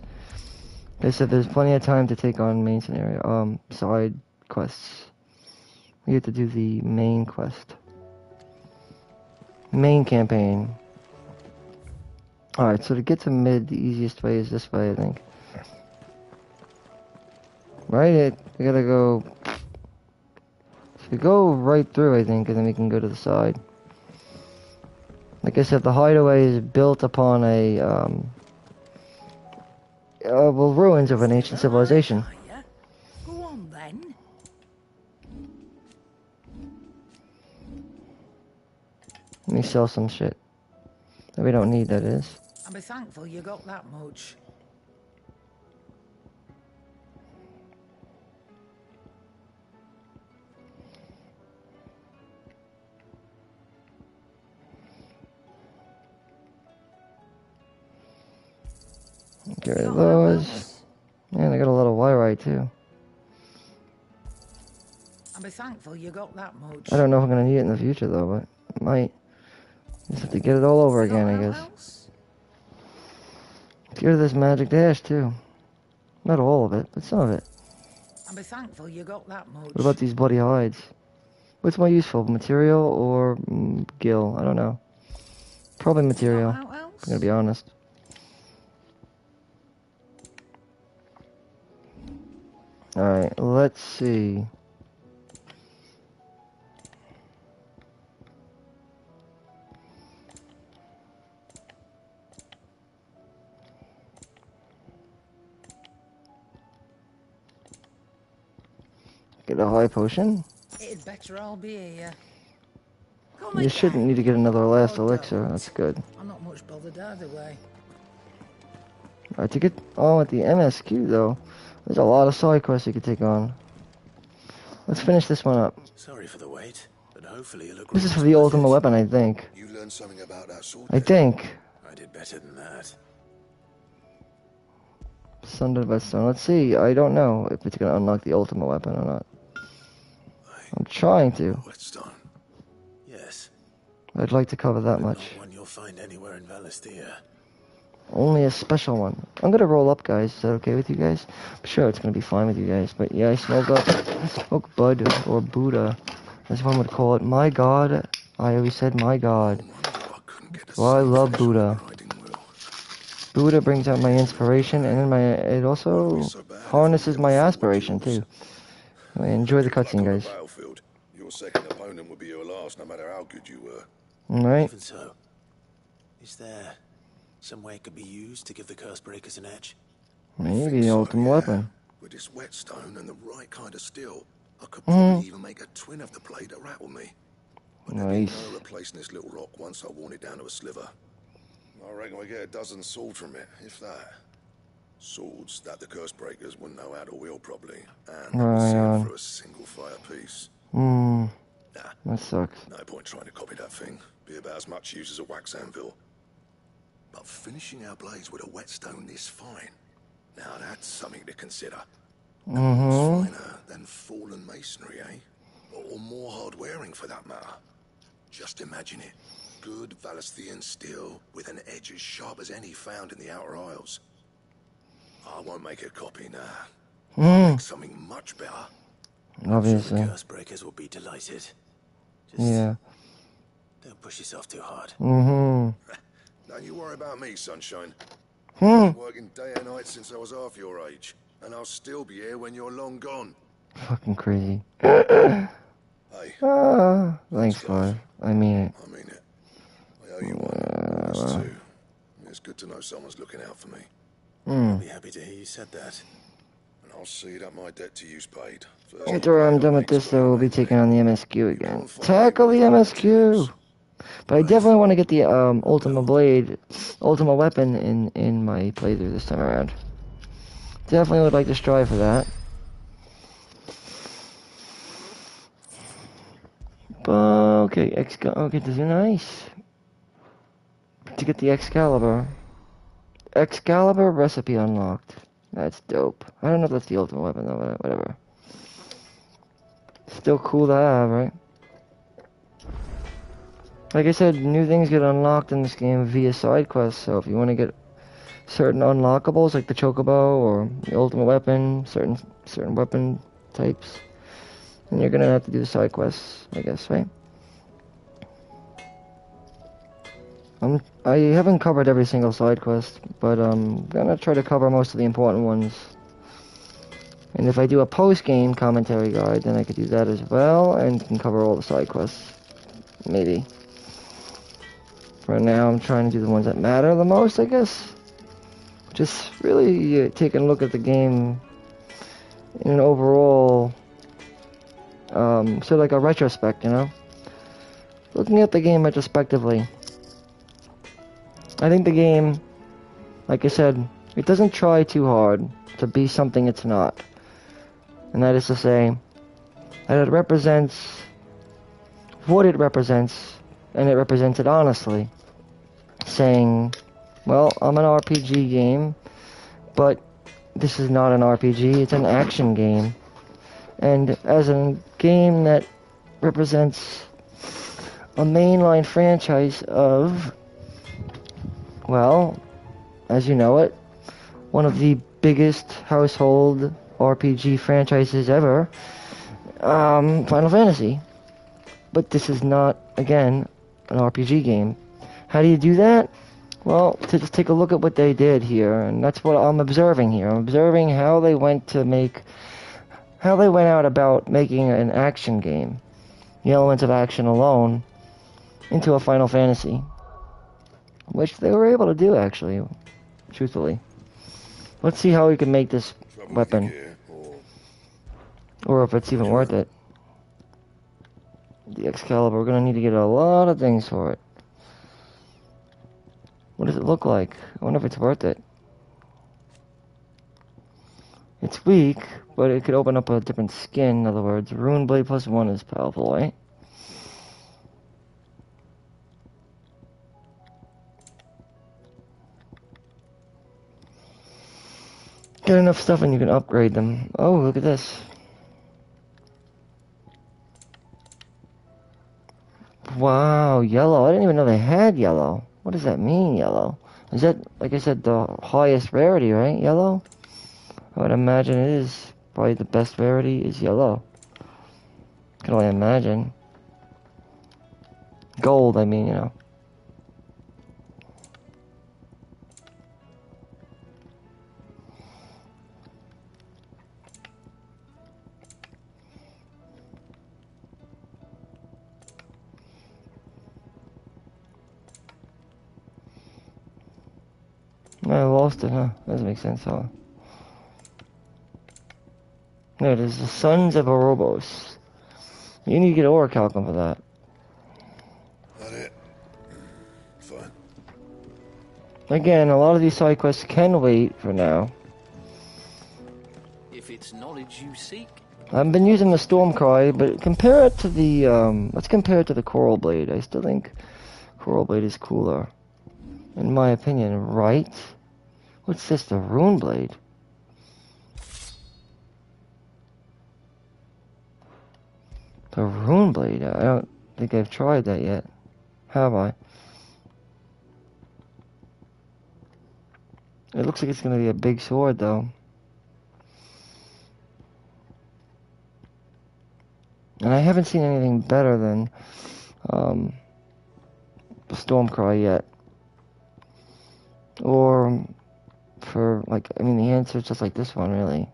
like I said, there's plenty of time to take on main scenario, side quests. We have to do the main quest. Main campaign. Alright, so to get to mid, the easiest way is this way, I think. Right? We gotta go... So we go right through, I think, and then we can go to the side. Like I said, the hideaway is built upon a, well, ruins of an ancient civilization. Go on, then. Let me sell some shit. That we don't need, that is. And be thankful you got that much. Get rid of those. And I got a little wire too. And be thankful you got that much. I don't know if I'm gonna need it in the future though, but I might. Just have to get it all over again, I guess. Get rid of this magic dash too. Not all of it, but some of it. And be thankful you got that much. What about these bloody hides? What's more useful, material or gil? I don't know. Probably material. I'm gonna be honest. Alright, let's see. Get a high potion. It'd better all be here. You shouldn't need to get another last elixir. That's good. I'm not much bothered either way. Alright, to get on with the MSQ though, there's a lot of side quests you could take on. Let's finish this one up. Sorry for the wait, but hopefully it'll This is for the ultimate weapon, I think. You learned something about that sword. I think. I did better than that. Sundered by Stone. Let's see. I don't know if it's gonna unlock the ultimate weapon or not. I'm trying to. Whetstone. Yes. I'd like to cover that much. Not one you'll find anywhere in Valisthea. Only a special one. I'm gonna roll up, guys. Is that okay with you guys? I'm sure it's gonna be fine with you guys. But yeah, I smoke Bud or Buddha, as one would call it. My God, I always said my God. No wonder I couldn't get a Well, I safe love finish on Buddha. the riding wheel. Buddha brings out my inspiration, and then it Won't be also so bad if we harnesses ever my forward aspiration yours. too. I enjoy the Good luck cutscene, on the guys. battlefield. Your second opponent would be your last, no matter how good you were. Alright. Even so, is there some way it could be used to give the curse breakers an edge? Maybe Think the so, ultimate yeah. weapon. With this whetstone and the right kind of steel, I could Mm-hmm. probably even make a twin of the blade that rattled me. But there'd be Nice. no replacing this little rock once I worn it down to a sliver. I reckon we get a dozen swords from it, if that. Swords that the curse breakers wouldn't know how to wield properly, and that would see Right it on. through a single fire piece. Hmm. Nah, That sucks. no point trying to copy that thing. Be about as much use as a wax anvil. But finishing our blades with a whetstone this fine, now that's something to consider. Mm-hmm. Finer than fallen masonry, eh? Or more hard-wearing, for that matter. Just imagine it. Good Valesthian steel with an edge as sharp as any found in the Outer Isles. I won't make a copy now. I'll make something much better. I'm sure Obviously. the curse breakers will be delighted. Just Yeah. don't push yourself too hard. Mm-hmm. Don't you worry about me, sunshine. Hmm. I've been working day and night since I was half your age, and I'll still be here when you're long gone. Fucking crazy. Hey, Thanks, Clive. I mean it. I mean it. I owe you one. Us too. It's good to know someone's looking out for me. I'll be happy to hear you said that. And I'll see that my debt to you's paid. First After I'm done with this, though, we'll be taking on the MSQ again. Tackle the MSQ! But I definitely want to get the Ultima Blade, Ultima Weapon in my playthrough this time around. Definitely would like to strive for that. But, okay, okay, this is nice. To get the Excalibur. Excalibur recipe unlocked. That's dope. I don't know if that's the ultimate weapon though, but whatever. Still cool to have, right? Like I said, new things get unlocked in this game via side quests, so if you want to get certain unlockables like the Chocobo or the ultimate weapon, certain weapon types, then you're gonna have to do the side quests, I guess, right? I haven't covered every single side quest, but I'm gonna try to cover most of the important ones. And if I do a post-game commentary guide, then I could do that as well, and can cover all the side quests. Maybe. Right now, I'm trying to do the ones that matter the most, I guess. Just really taking a look at the game in an overall, sort of like a retrospect, you know? Looking at the game retrospectively. I think the game, like I said, it doesn't try too hard to be something it's not. And that is to say, that it represents what it represents, and it represents it honestly. Saying, well, I'm an RPG game, but this is not an RPG, it's an action game. And as a game that represents a mainline franchise of, well, as you know it, one of the biggest household RPG franchises ever, Final Fantasy. But this is not, again, an RPG game. How do you do that? Well, to just take a look at what they did here, and that's what I'm observing here. I'm observing how they went out about making an action game, the elements of action alone, into a Final Fantasy. Which they were able to do, actually, truthfully. Let's see how we can make this weapon. Or if it's even worth it. The Excalibur, we're gonna need to get a lot of things for it. What does it look like? I wonder if it's worth it. It's weak, but it could open up a different skin, in other words. Rune Blade +1 is powerful, right? Get enough stuff and you can upgrade them. Oh, look at this. Wow, yellow. I didn't even know they had yellow. What does that mean, yellow? Is that, like I said, the highest rarity, right? Yellow? I would imagine it is. Probably the best rarity is yellow. Can only imagine. Gold, I mean, you know. I lost it, huh? Doesn't make sense, huh? There it is, the Sons of Orobos. You need to get Orichalcum for that. That it? Fine. Again, a lot of these side quests can wait for now. If it's knowledge you seek. I've been using the Stormcry, but compare it to the, let's compare it to the Coral Blade. I still think Coral Blade is cooler. In my opinion, right? What's this, the Rune Blade? The Rune Blade? I don't think I've tried that yet. Have I? It looks like it's going to be a big sword, though. And I haven't seen anything better than the Stormcry yet. Or for, like, I mean, the answer is just like this one, really.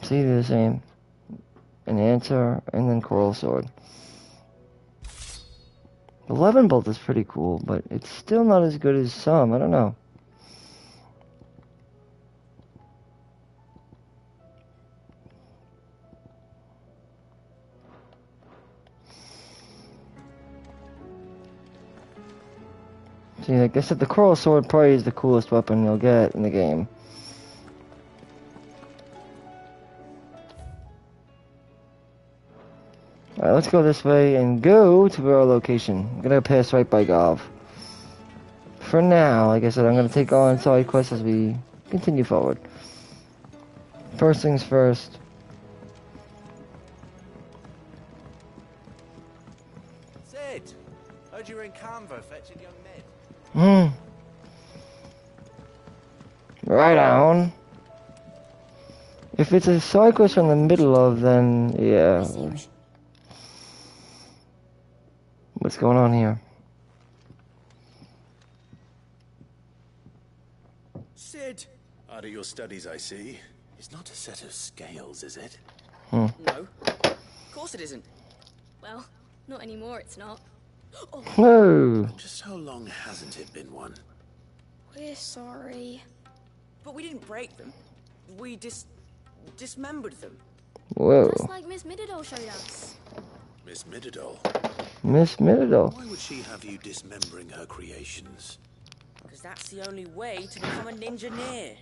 See, they're the same. An answer, and then Coral Sword. The Levin Bolt is pretty cool, but it's still not as good as some. I don't know. See, like I said, the Coral Sword probably is the coolest weapon you'll get in the game. Alright, let's go this way and go to our location. I'm gonna pass right by Gov. For now, like I said, I'm gonna take on side quests as we continue forward. First things first. Sid, heard you were in Canva fetching young Ned. Right on. If it's a side quest in the middle of, then yeah. What's going on here? Sid! Out of your studies, I see. It's not a set of scales, is it? No. Of course it isn't. Well, not anymore, it's not. Whoa. Just how long hasn't it been one? We're sorry. But we didn't break them. We dismembered them. Whoa. Just like Miss Mididol showed us. Miss Mididol? Miss Mididol. Why would she have you dismembering her creations? Because that's the only way to become a ninja-neer.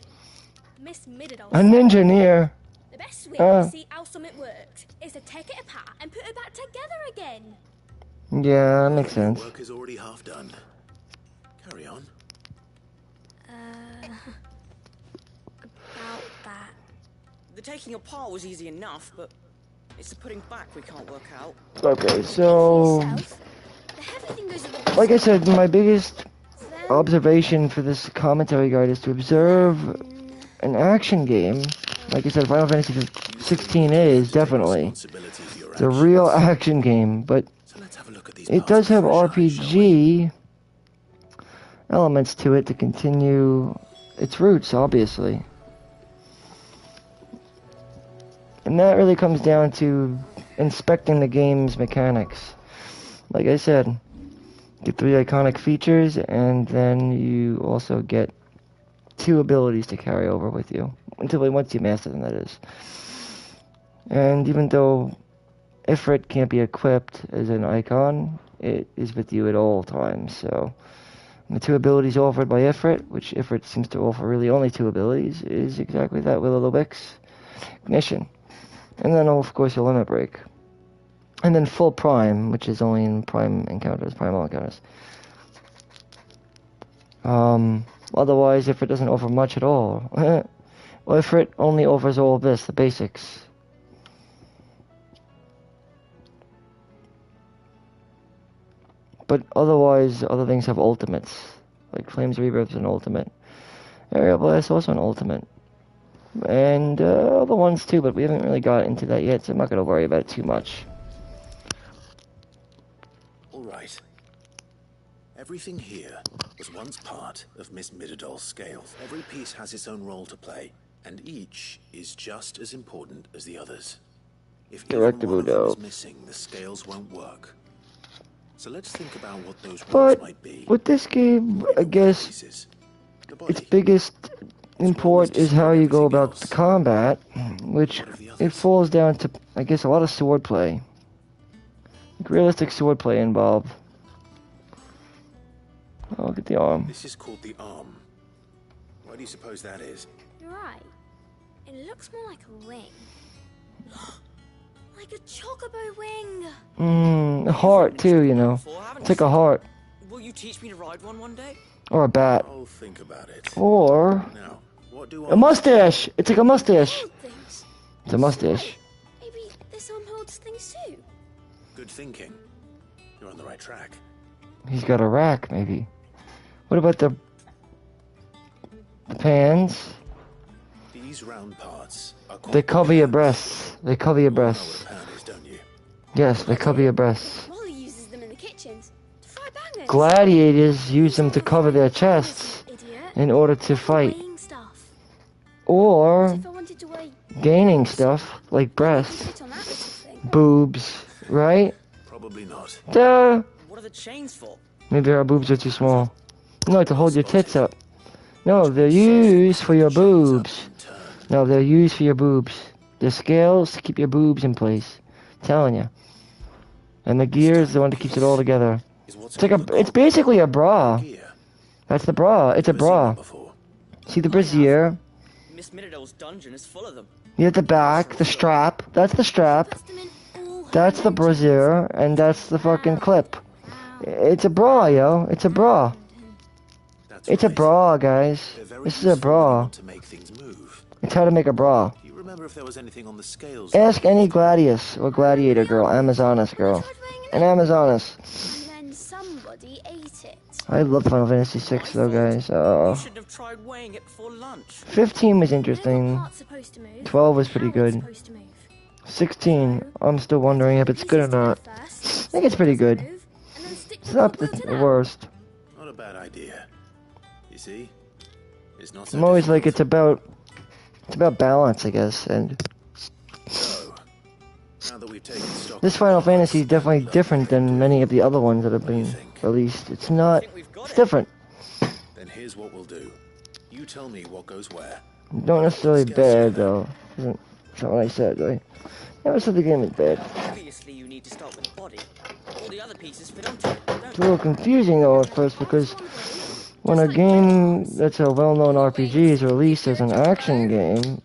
Miss Mididol. A ninja-neer. The best way to see how something works is to take it apart and put it back together again. Yeah, that makes sense. Work is already half done. Carry on. About that. The taking apart was easy enough, but it's the putting back we can't work out. Okay, so Yourself, the heavy thing goes in the like I said, my biggest observation for this commentary guide is to observe an action game. Like I said, Final Fantasy 16 is definitely the real action game, but it does have RPG elements to it to continue its roots, obviously. And that really comes down to inspecting the game's mechanics. Like I said, get 3 iconic features, and then you also get 2 abilities to carry over with you. Once you master them, that is. And even though Ifrit can't be equipped as an icon, it is with you at all times, so... The 2 abilities offered by Ifrit, which Ifrit seems to offer really only 2 abilities, is exactly that, Will o' the Wisps, Ignition. And then, of course, your Limit Break. And then Full Prime, which is only in primal encounters. Otherwise, Ifrit doesn't offer much at all. Well, Ifrit only offers all of this, the basics. But otherwise, other things have ultimates. Like Flames Rebirth is an ultimate. Aerial Blast is also an ultimate. And other ones too, but we haven't really got into that yet, so I'm not going to worry about it too much. All right. Everything here was once part of Miss Midadol's scales. Every piece has its own role to play, and each is just as important as the others. If even one of them is missing, the scales won't work. So let's think about what those roles might be. With this game, I guess its biggest import is how you go about the combat, which it falls down to, I guess, a lot of swordplay. Like realistic swordplay involved. Oh, look at the arm. This is called the arm. Why do you suppose that is? You're right. It looks more like a wing. Like a chocobo wing. A heart too, you know. It's like a heart. Will you teach me to ride one day? Or a bat. I'll think about it. Or Now, what do a mustache. It's like a mustache. Hold things. It's a mustache. Maybe this arm holds things too. Good thinking. You're on the right track. He's got a rack, maybe. What about the pans? These round parts are called They cover your breasts. They cover your breasts. You know what a pan is, don't you? Yes, they cover your breasts. Molly uses them in the kitchens to fry bangers. Gladiators use them to cover their chests Idiot. in order to fight. Weighing stuff. Or If I wanted to weigh gaining stuff like breasts, fit on that little thing. boobs, right? Probably not. Duh. What are the chains for? Maybe our boobs are too small. No, to hold your tits up. No, they're used for your boobs. No, they're used for your boobs. The scales to keep your boobs in place. Telling you. And the gear is the one that keeps it all together. It's like it's basically a bra. That's the bra. It's a bra. See the brassiere? Miss Midadol's dungeon is full of them. You have the back, the strap. That's the strap. Puts them in all her That's the brassiere, and that's the fucking clip. It's a bra, yo. It's a bra. It's a bra, guys. This is a bra. To make things move. It's how to make a bra. Do you remember if there was anything on the scales? Ask any gladius or gladiator girl, Amazonas girl. An Amazonas. And then somebody ate it. I love Final Fantasy VI though, guys. You shouldn't have tried weighing it before lunch. 15 was I know interesting. what part's supposed to move, 12 was pretty how it's good. supposed to move. 16, I'm still wondering if it's good or not. I think it's pretty good. It's not the worst. Not a bad idea. You see? It's not so I'm always like, difficult. it's about balance, I guess. And So, now that we've taken stock this Final Fantasy is definitely different than many of the other ones that have been released. It's not. It's different. then here's what we'll do. You tell me what goes where. Not necessarily bad though. That's not what I said, right? Never said the game is bad. Obviously, you need to start with the body. All the other pieces fit onto it, don't It's a little confusing though at first because when a game that's a well-known RPG is released as an action game,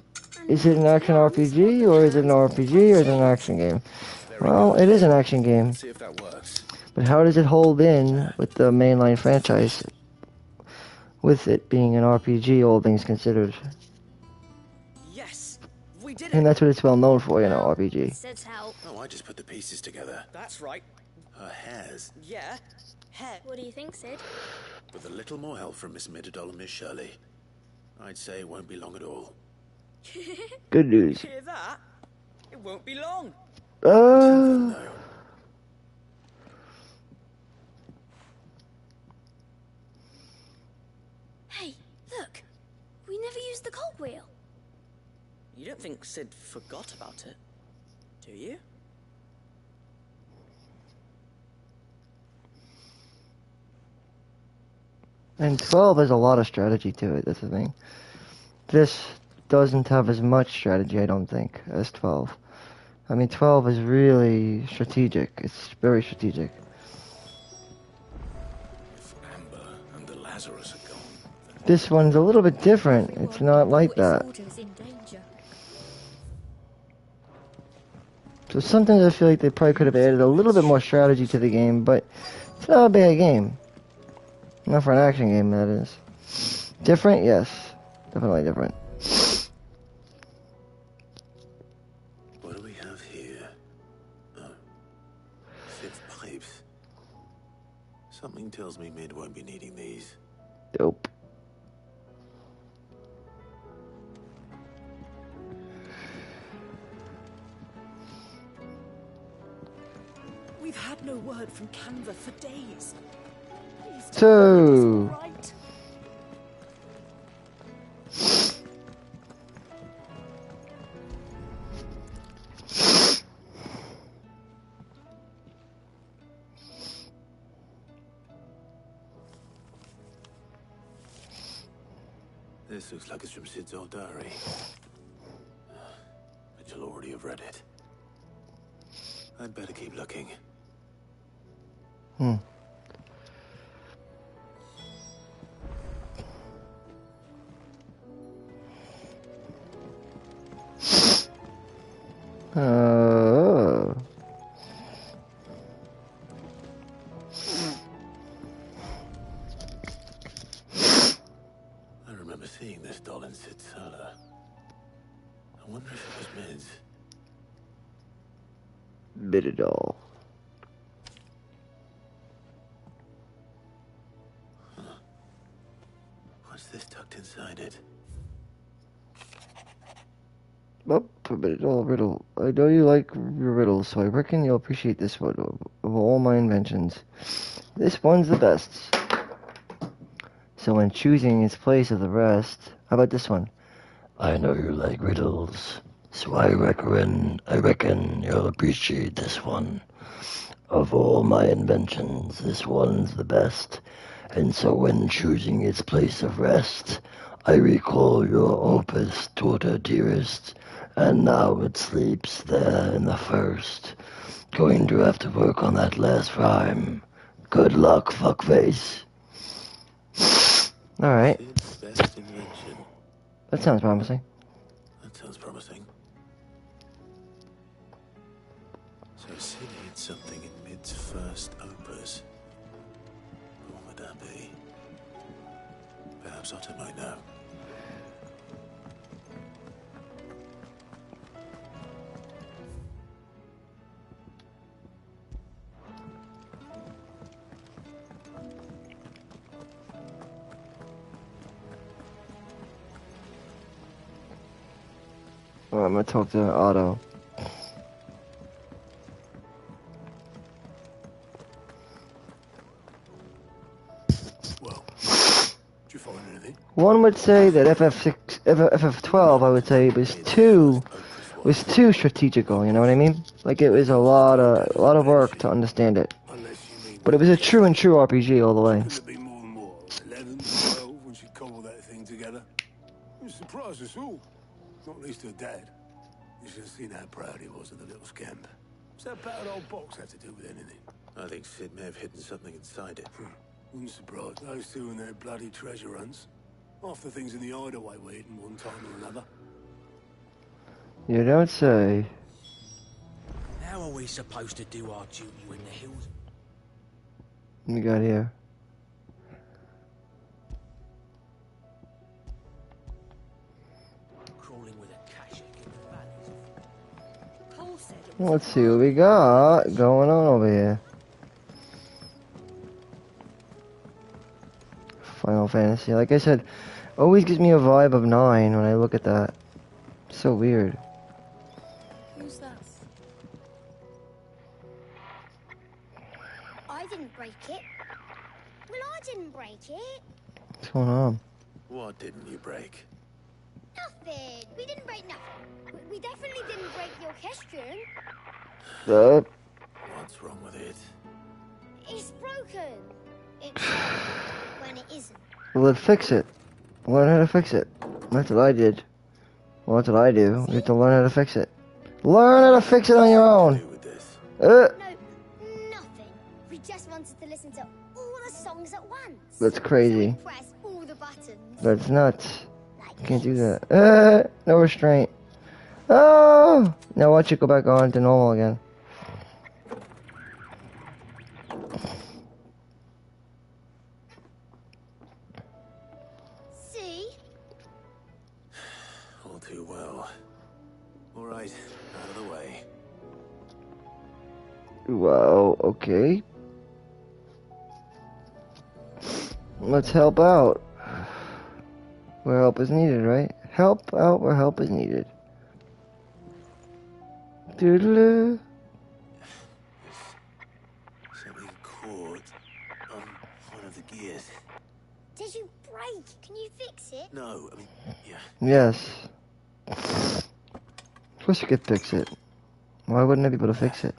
is it an action RPG or is it an RPG or is it an action game? Well, it is an action game. See if that works. But how does it hold in with the mainline franchise? With it being an RPG, all things considered. Yes, we did And it. that's what it's well known for, you know, RPG. Sid's help. Oh, I just put the pieces together. That's right. Her hairs. Yeah. Hair. What do you think, Sid? With a little more help from Miss Midadol and Miss Shirley, I'd say it won't be long at all. Good news. Hear that? It won't be long. No. Hey, look. We never used the cogwheel. You don't think Sid forgot about it, do you? And 12 has a lot of strategy to it, that's the thing. This doesn't have as much strategy, I don't think, as 12. I mean, 12 is really strategic. It's very strategic. If Amber and the Lazarus are gone, This one's a little bit different. It's not like that. Order's in danger. So sometimes I feel like they probably could have added a little bit more strategy to the game, but it's not a bad game. Not for an action game, that is. Different? Yes. Definitely different. what do we have here? Oh, 6 pipes. Something tells me Mid won't be needing these. Dope. We've had no word from Canva for days. Please tell So- me it is all right. This looks like it's from Sid's old diary. But you'll already have read it. I'd better keep looking. Oh. I remember seeing this doll in Sid's cellar. I wonder if it was Mid's. Mididol. What's this tucked inside it? Oh, Mididol riddle. I know you like your riddles, so I reckon you'll appreciate this one of all my inventions. This one's the best. So when choosing its place of the rest, how about this one? I know you like riddles, so I reckon you'll appreciate this one. Of all my inventions, this one's the best. And so when choosing its place of rest, I recall your opus, daughter dearest, and now it sleeps there in the first. Going to have to work on that last rhyme. Good luck, fuckface. Alright, Sid's best invention. that sounds promising. That sounds promising. So Sid hid something in Mid's first opus. What would that be? Perhaps Otto might know. Well, I'm gonna talk to Otto. Well, did you find anything? One would say that FF12, I would say, was too strategical. You know what I mean? Like it was a lot of work to understand it. Unless you mean... But it was a true RPG all the way. Could it be more than what? 11, 12 when she cobbled that thing together? You surprised us all. Not least her dad. You should have seen how proud he was of the little scamp. What's that battered old box have to do with anything? I think Sid may have hidden something inside it. Wouldn't surprise those two and their bloody treasure hunts. Half the things in the hideaway were hidden one time or another. You don't say. How are we supposed to do our duty when the hills... What we got here? crawling with a cache in the valleys? Paul said it was Let's see what we got going on over here. Final Fantasy. Like I said, always gives me a vibe of 9 when I look at that. So weird. Who's that? I didn't break it. Well, I didn't break it. What's going on? What didn't you break? Nothing. We didn't break nothing. We definitely didn't break the orchestrion. What's wrong with it? It's broken. It's when it isn't. Well, then fix it. Learn how to fix it. That's what I did. Well, that's what I do. You have to learn how to fix it. Learn how to fix it on your own. Do with this? No, nothing. We just wanted to listen to all the songs at once. That's crazy. Press all the buttons. That's nuts. Like Can't do this. that. No restraint. Oh! Now watch it go back on to normal again. See? All too well. All right, out of the way. Well, okay. Let's help out. Where help is needed, right? Help out where help is needed. Doodaloo. gears. Did you break? Can you fix it? No, I mean, yeah. Yes. Of course you could fix it. Why wouldn't I be able to fix it?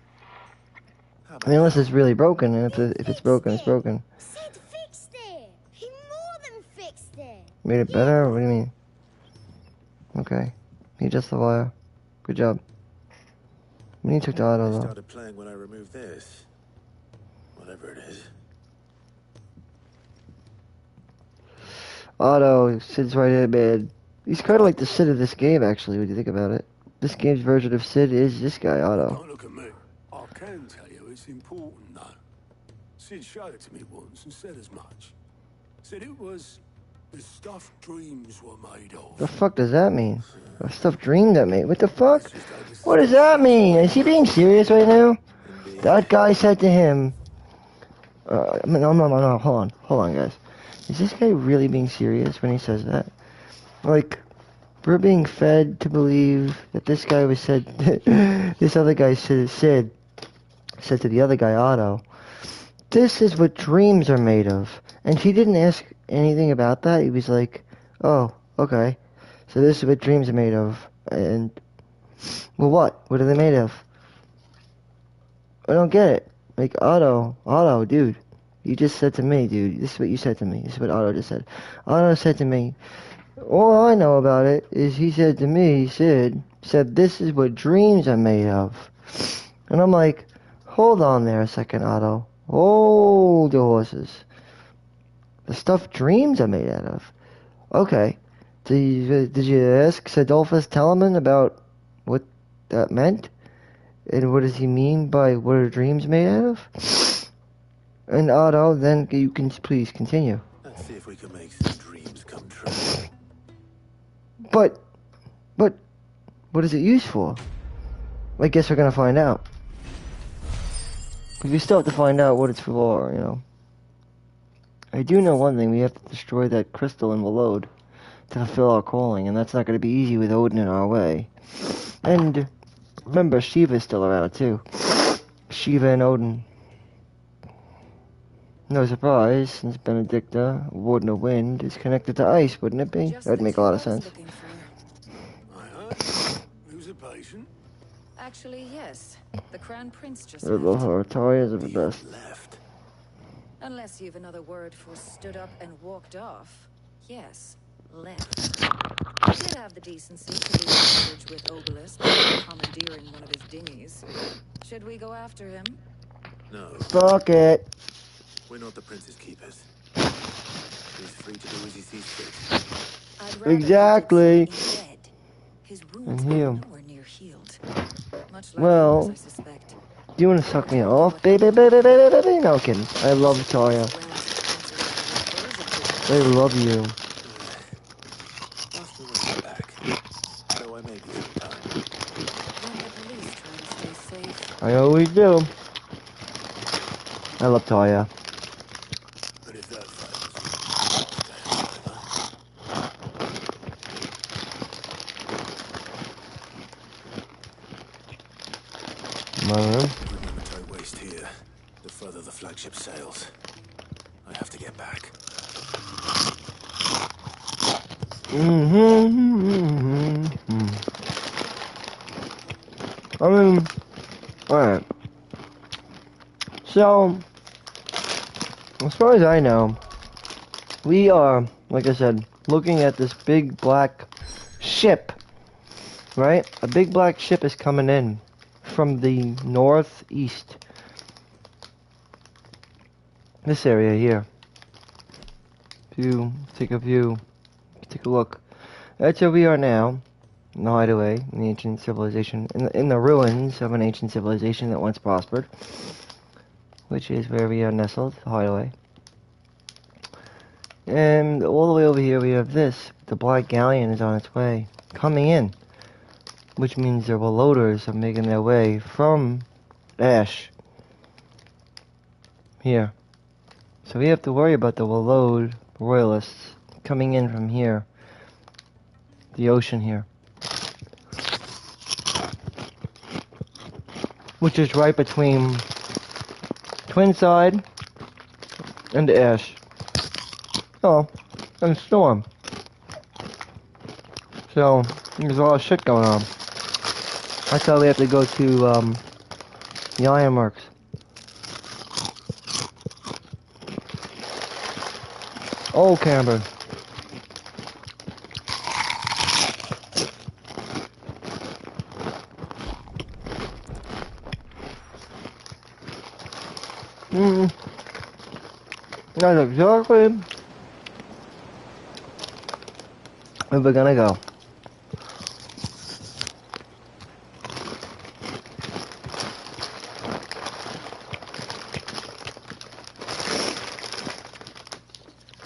How I about mean, unless now? it's really broken, and if it's Fixed broken, it's it. broken. Sid fixed it. He more than fixed it. Made it better? What do you mean? Okay. He just the wire. Good job. When you took the I auto, though. started playing when I removed this. Whatever it is. Otto, Sid's right here, man. He's kind of like the Sid of this game, actually, when you think about it. This game's version of Sid is this guy, Otto. Don't look at me. I can tell you it's important, though. Sid showed it to me once and said as much. Said it was the stuff dreams were made of. The fuck does that mean? The stuff dreamed at me. What the fuck? What does that mean? Is he being serious right now? That guy said to him... no, hold on, guys. Is this guy really being serious when he says that? Like, we're being fed to believe that this guy was said... this other guy said to the other guy, Otto, this is what dreams are made of. And he didn't ask anything about that. He was like, oh, okay. So this is what dreams are made of. And, well, what? What are they made of? I don't get it. Like, Otto, dude. You just said to me, dude. This is what you said to me. This is what Otto just said. Otto said to me, all I know about it is he said to me, Sid, said this is what dreams are made of. And I'm like, hold on there a second, Otto. Hold the horses. The stuff dreams are made out of. Okay. Did you ask Sidolphus Telemann about what that meant? And what does he mean by what are dreams made out of? And Otto, then you can please continue. Let's see if we can make some dreams come true. But, what is it used for? I guess we're gonna find out. Because we still have to find out what it's for, you know. I do know one thing, we have to destroy that crystal in Walode to fulfill our calling, and that's not gonna be easy with Odin in our way. And, remember, Shiva's still around, too. Shiva and Odin. No surprise, since Benedicta, Warden of Wind, is connected to ice, wouldn't it be? That would make a lot of sense. I heard. Who's a patient? Actually, yes. The Crown Prince just I love her. Tarias are the best. Left. Unless you've another word for stood up and walked off. Yes, left. He did have the decency to leave a message with Obelisk before commandeering one of his dinghies. Should we go after him? No, Fuck it. we're not the prince's keepers. He's free to do as he sees fit. I'd rather he did Exactly. so instead. His wounds And are him. nowhere near healed. Much like Well- yours, I suspect. Do you want to suck me off, baby, baby, baby, baby? No kidding. I love Taria. I love you. Ask me when I get back. Though I may be sometime. Then at least try to stay safe. I always do. I love Taria. But if that fails, I'll stay alive. My room. Every moment I waste here, the further the flagship sails. I have to get back. I mean, alright. So, as far as I know, we are, like I said, looking at this big black ship, right? A big black ship is coming in from the northeast. This area here. If you take a view, take a look. That's where we are now, in the hideaway, in the ancient civilization, in the ruins of an ancient civilization that once prospered, which is where we are nestled, the hideaway. And all the way over here we have this. The Black Galleon is on its way, coming in, which means the loaders are making their way from Ash here. So we have to worry about the Walode royalists coming in from here, the ocean here, which is right between Twinside and Ash. Oh, and storm. So there's a lot of shit going on. That's why we have to go to the ironworks. Oh, Camber. That's exactly where we're gonna go.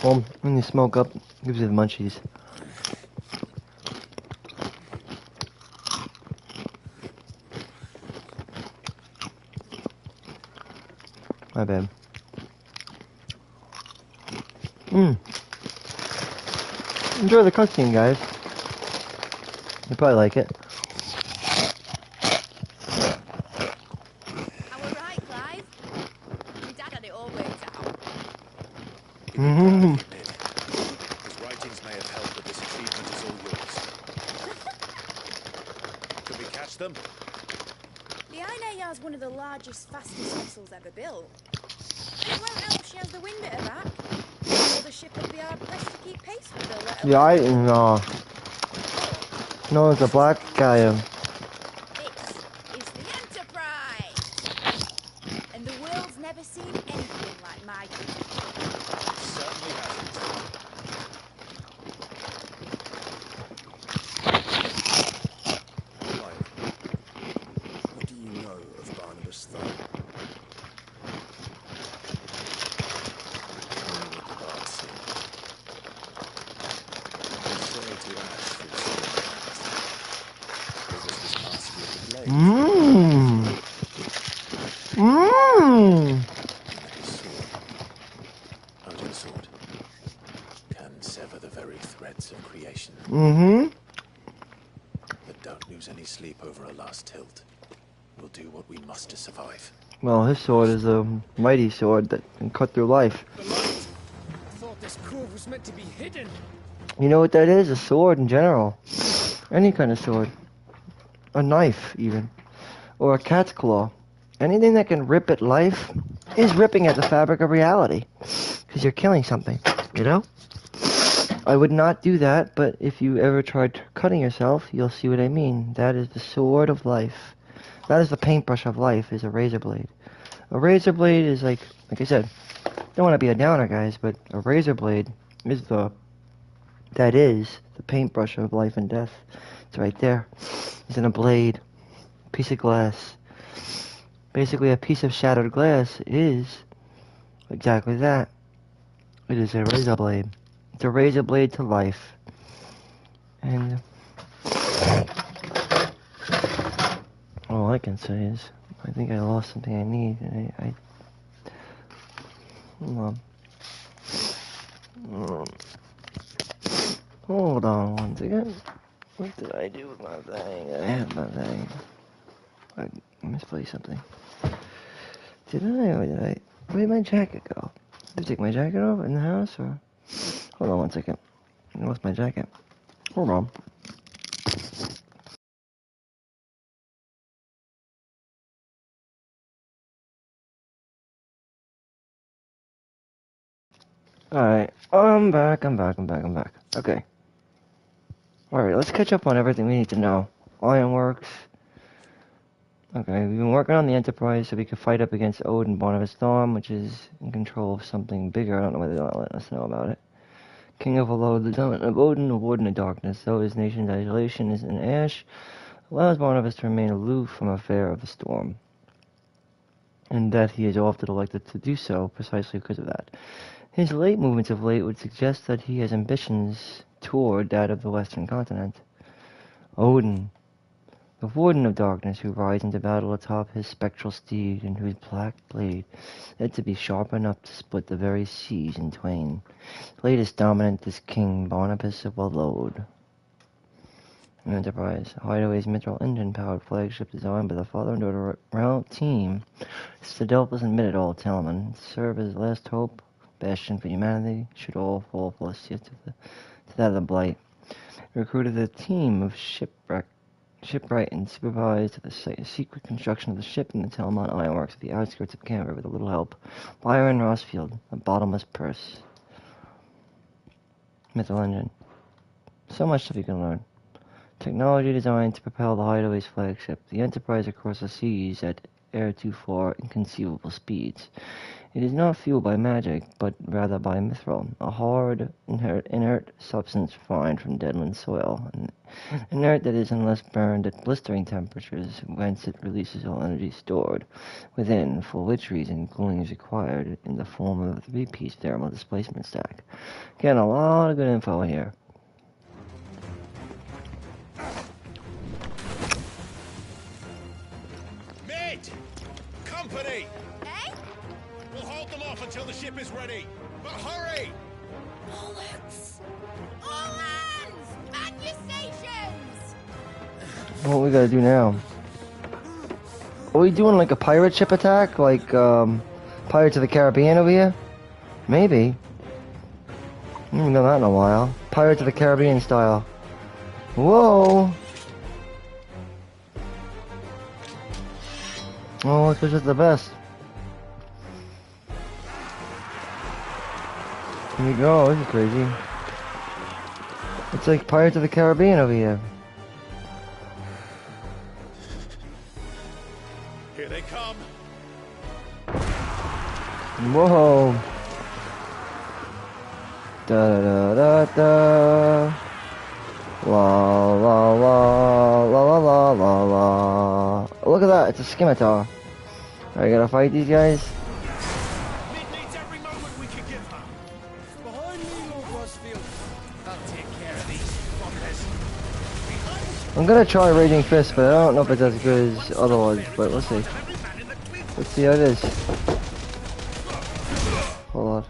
Well, when you smoke up, it gives you the munchies. My bad. Enjoy the cutscene, guys. You probably like it. I were right, Clive. My dad had it all worked out. He'd be proud of you, Mid. His writings may have helped, but this achievement is all yours. Can we catch them? The Iron Yard's one of the largest, fastest vessels ever built. And it won't help she has the wind at her back. Or the ship would be hard pressed to keep pace with her, let Yeah, alone... no, it's a black guy. This is the Enterprise! And the world's never seen anything like my country. Certainly hasn't. Clive, what do you know of Barnabas Thorne? Only what the bards say. They say to Ash from It was this master of the blade. His sword, Odin's sword, can sever the very threads of creation. But don't lose any sleep over a last tilt. We'll do what we must to survive. Well, his sword is a mighty sword that can cut through life. The light! I thought this cove was meant to be hidden. You know what that is? A sword in general. Any kind of sword. A knife, even. Or a cat's claw. Anything that can rip at life is ripping at the fabric of reality. Because you're killing something, you know? I would not do that, but if you ever tried cutting yourself, you'll see what I mean. That is the sword of life. That is the paintbrush of life, is a razor blade. A razor blade is like I said, don't want to be a downer, guys, but a razor blade is the paintbrush of life and death. It's right there. It's in a blade, piece of glass. Basically, a piece of shattered glass is exactly that. It is a razor blade. It's a razor blade to life. And all I can say is, I think I lost something I need, and I hold on one second. What did I do with my thing? I have my thing. I misplaced something. Did I, or did I? Where did my jacket go? Did I take my jacket off in the house, or? Hold on one second. I lost my jacket. Hold on. Alright, I'm back. Okay. Alright, let's catch up on everything we need to know. Ironworks. Okay, we've been working on the Enterprise so we can fight up against Odin, Barnabas Storm, which is in control of something bigger. I don't know whether they'll let us know about it. King of Alod, the dominant of Odin, the warden of darkness. Though his nation's isolation is in ash, allows Barnabas to remain aloof from affair of the storm. And that he is often elected to do so precisely because of that. His late movements of late would suggest that he has ambitions toward that of the western continent. Odin, the warden of darkness who rides into battle atop his spectral steed and whose black blade said to be sharp enough to split the very seas in twain. Latest dominant is King Barnabas of Alod. Enterprise, Hideaway's mitral engine-powered flagship designed by the father and daughter team, Stedelpus and Mididol Telemann, serve as last hope bastion for humanity, should all fall plus to that of the Blight. Recruited a team of shipwright and supervised the secret construction of the ship in the Telmont Ironworks at the outskirts of Canberra with a little help. Byron Rossfield, a bottomless purse. Mythal engine. So much stuff you can learn. Technology designed to propel the Hideaway's flagship, the Enterprise, across the seas at heretofore inconceivable speeds. It is not fueled by magic, but rather by mithril, a hard, inert substance refined from deadland soil. Inert, that is, unless burned at blistering temperatures, whence it releases all energy stored within, for which reason cooling is required in the form of a 3-piece thermal displacement stack. Again, a lot of good info here. Company! Eh? We'll hold them off until the ship is ready. But hurry! Bullets! All hands! Man your stations! What we gotta do now? Are we doing like a pirate ship attack? Like, Pirates of the Caribbean over here? Maybe. I haven't done that in a while. Pirates of the Caribbean style. Whoa! Oh, this is the best. Here we go, this is crazy. It's like Pirates of the Caribbean over here. Here they come. Whoa. Da da da da. La la la la la la la. Look at that, it's a scimitar. I gotta fight these guys. Mid needs every moment we can give her. Behind me, Lord Rossfield. I'll take care of these fuckers. I'm gonna try Raging Fist, but I don't know if it's as good as other ones, but let's see. Let's see how it is. Hold on.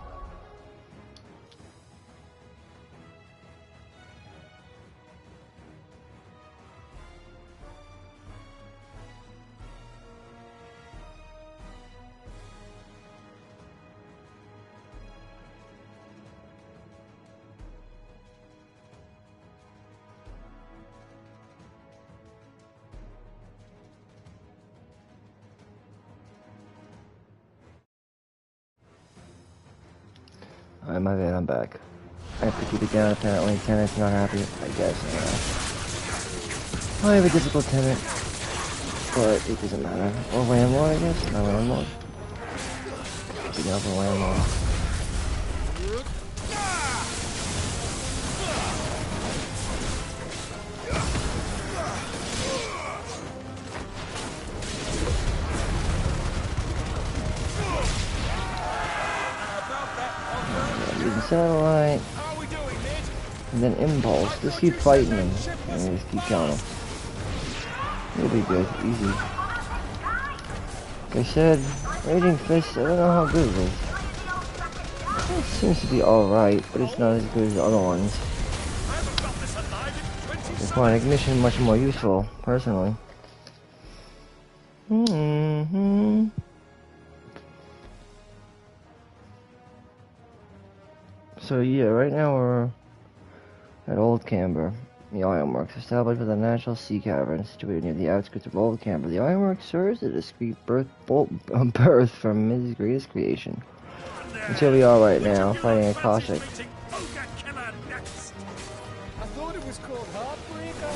Alright, my bad, I'm back. I have to keep it down apparently. Tenant's not happy, I guess. I have a difficult tenant, but it doesn't matter. Or landlord, I guess? My landlord. Big enough for landlord. Satellite, and then impulse. Just keep fighting them, and just keep counting. It'll be good, easy. Like I said, Raging Fist, I don't know how good it is. It seems to be alright, but it's not as good as the other ones. I find Ignition much more useful, personally. So yeah, right now we're at Old Canberra, the Ironworks, established with a natural sea cavern situated near the outskirts of Old Canberra. The Ironworks serves as a discreet birth from his greatest creation. That's here we are right now, fighting a Cossack. I thought it was called Heartbreaker.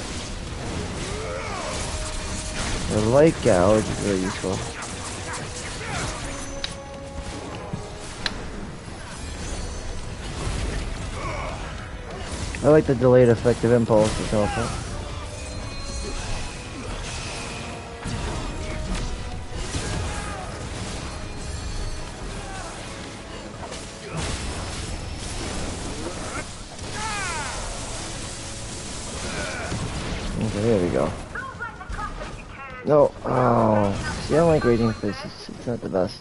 The light gouge is very useful. I like the delayed effective impulse to teleport. Okay, there we go. No, oh, see, I don't like Raging Fist, it's not the best.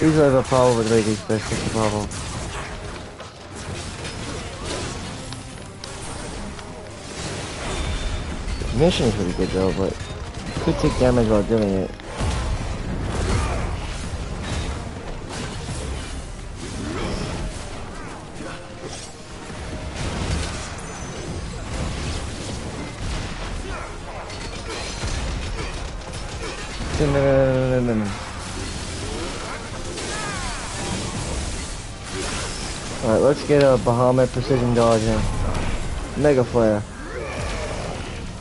Usually I have a problem with Raging Fist, that's the problem. The mission is really good though, but Could take damage while doing it. Alright, let's get a Bahamut precision dodge in. Mega Flare.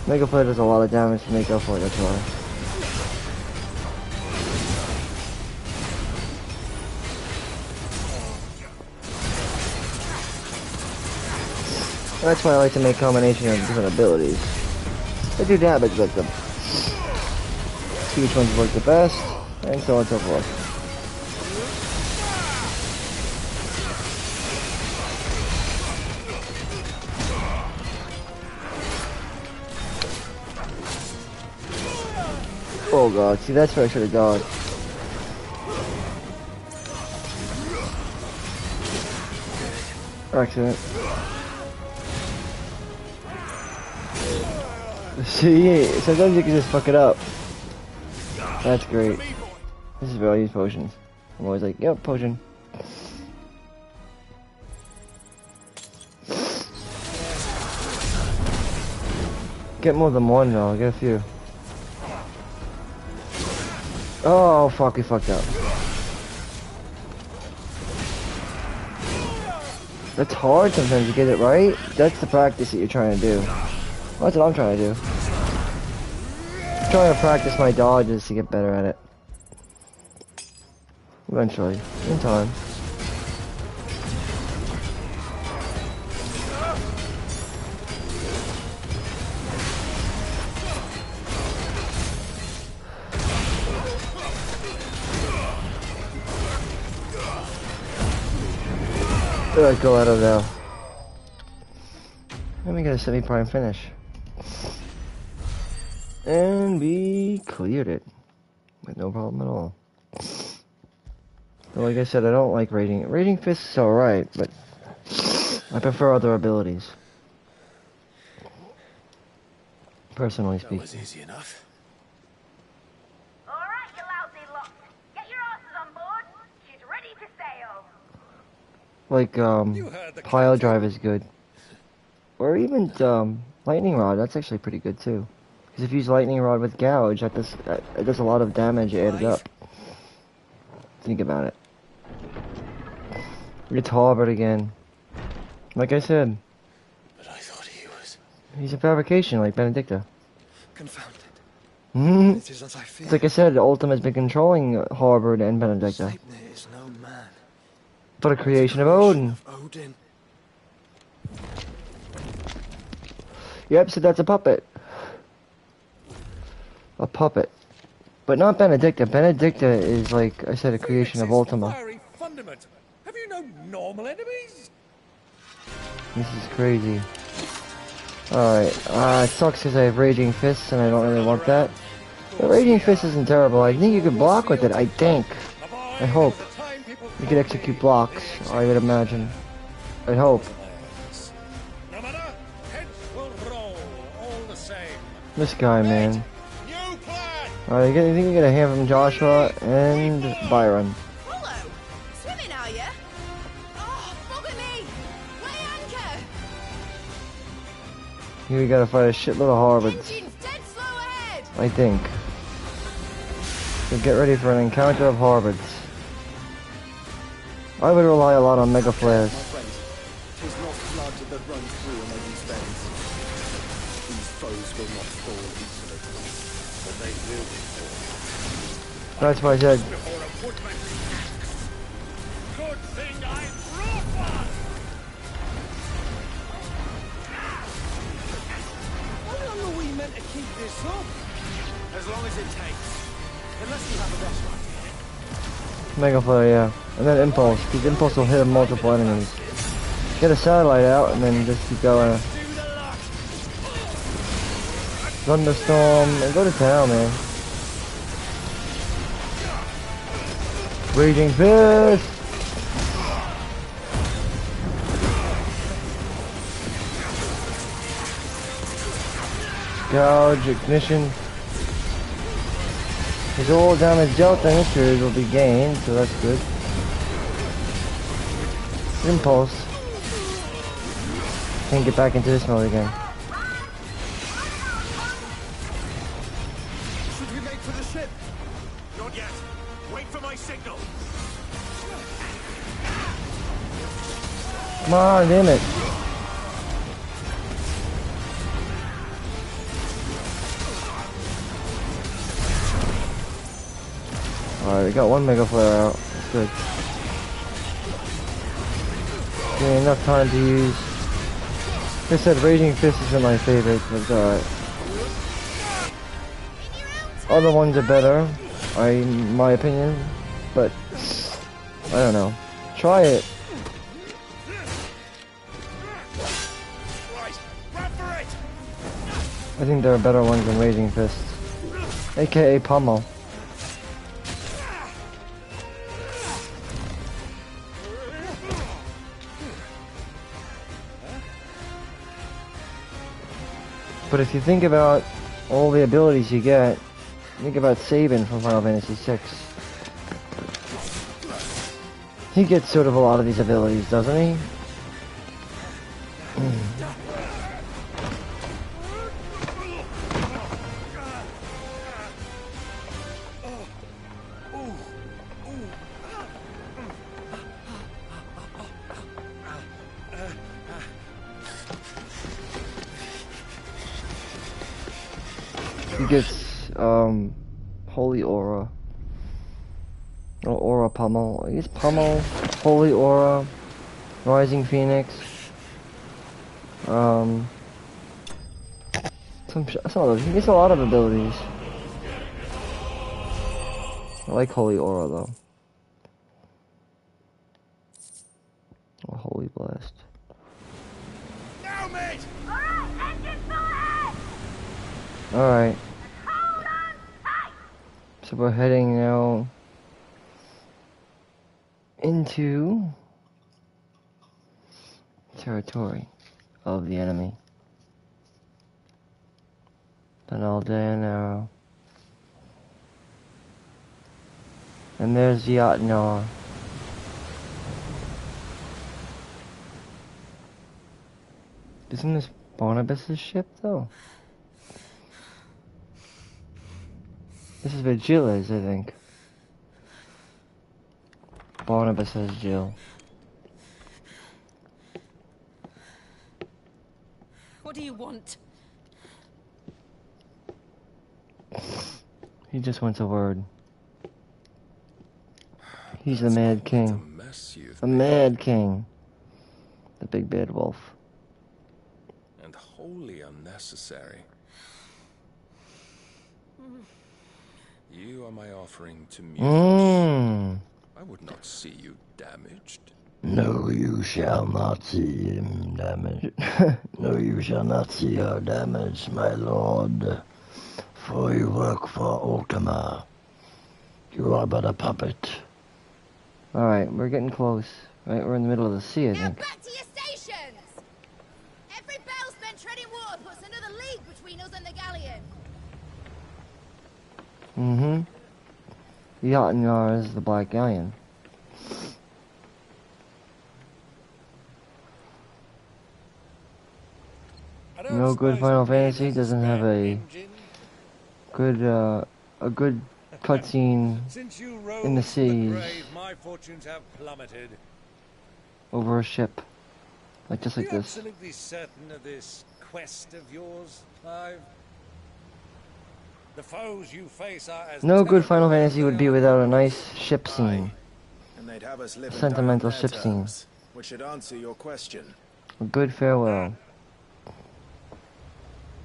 Mega Flare does a lot of damage to make up for it, that's why. That's why I like to make a combination of different abilities. They do damage with them. See which ones work the best, and so on and so forth. Oh god, see that's where I should have gone. Accident. See, sometimes you can just fuck it up. That's great. This is where I use potions. I'm always like, yep, potion. Get more than one though, get a few. Oh fuck, we fucked up. That's hard sometimes to get it right. That's the practice that you're trying to do. That's what I'm trying to do. I'm trying to practice my dodges to get better at it. Eventually, in time. Alright, go out of now. Let me get a semi-prime finish. And we cleared it. With no problem at all. But like I said, I don't like Raging. Raging Fist is alright, but I prefer other abilities. Personally speaking. That was easy enough. Alright, you lousy lot. Get your asses on board. She's ready to sail. Like, Pile Drive is good. Or even, Lightning Rod, that's actually pretty good too. Because if you use Lightning Rod with Gouge, that does a lot of damage added up. Think about it. It's Halberd again. Like I said. But I thought he was... He's a fabrication, like Benedicta. Confounded. Mm-hmm. It is as I feared. It's like I said, Ultimate's been controlling Halberd and Benedicta. Sleipnir is no man. But a creation of Odin. Odin. Yep, so that's a puppet. A puppet. But not Benedicta. Benedicta is, like I said, a creation of Ultima. Have you no normal enemies? This is crazy. Alright, it sucks because I have Raging Fists and I don't really want that. But Raging Fist isn't terrible. I think you could block with it, I think. I hope. You could execute blocks, I would imagine. I hope. This guy, man. Alright, I think you get a hand from Joshua and Byron. Hello. Swimming, are you? Oh, bugger me. Weigh anchor. Here we gotta fight a shitload of Harvards. Engine's dead slow ahead. I think. So get ready for an encounter of Harvards. I would rely a lot on Mega Flares. Tis not blood that runs through an Odin's veins. These foes will not fall easily. But they will be fall. That's what I said. Good thing I brought one! How long are we meant to keep this up? As long as it takes. Unless you have a better idea. Mega Flare, yeah. And then Impulse, because Impulse will hit multiple enemies. Get a satellite out and then just keep going. Thunderstorm, and go to town, man. Raging Fist! Gouge, Ignition. His all damage dealt and his period will be gained, so that's good. Impulse. Can't get back into this mode again. Should we make for the ship? Not yet. Wait for my signal. Come on, damn it. Alright, we got one Mega Flare out. That's good. Yeah, enough time to use. Like I said, Raging Fist isn't my favorite, but it's alright. Other ones are better, in my opinion, but I don't know. Try it. I think there are better ones than Raging Fists, aka Pummel. But if you think about all the abilities you get, think about Sabin from Final Fantasy VI. He gets sort of a lot of these abilities, doesn't he? He gets, Holy Aura. Or Aura Pummel. I guess Pummel, Holy Aura, Rising Phoenix. Some of those. He gets a lot of abilities. I like Holy Aura though. Or Holy Blast. Now, mate! Alright, engine full ahead! Alright. Hold on tight! So we're heading now into territory of the enemy. Then all day and arrow. And there's the Yatnar. Isn't this Barnabas' ship though? This is where Jill is, I think. Barnabas has Jill. What do you want? He just wants a word. He's the Mad King. The Mad King. The big bad wolf. And wholly unnecessary. You are my offering to mutants. I would not see you damaged. No, you shall not see him damaged. No, you shall not see her damaged, my lord. For you work for Ultima. You are but a puppet. Alright, we're getting close. Right, we're in the middle of the sea, I think. Back to your stations! Every bell spent treading water puts another league between us and the galleon. The Yatnar is the Black Galleon. No good Final Fantasy doesn't have a good cutscene in the seas my fortunes have plummeted. over a ship, like just like Are you this. absolutely certain of this quest of yours, Clive? The foes you face are as No good Final Fantasy would be without a nice ship scene, And they'd have us live and sentimental die on their ship scene, terms, which should answer your question. a good farewell.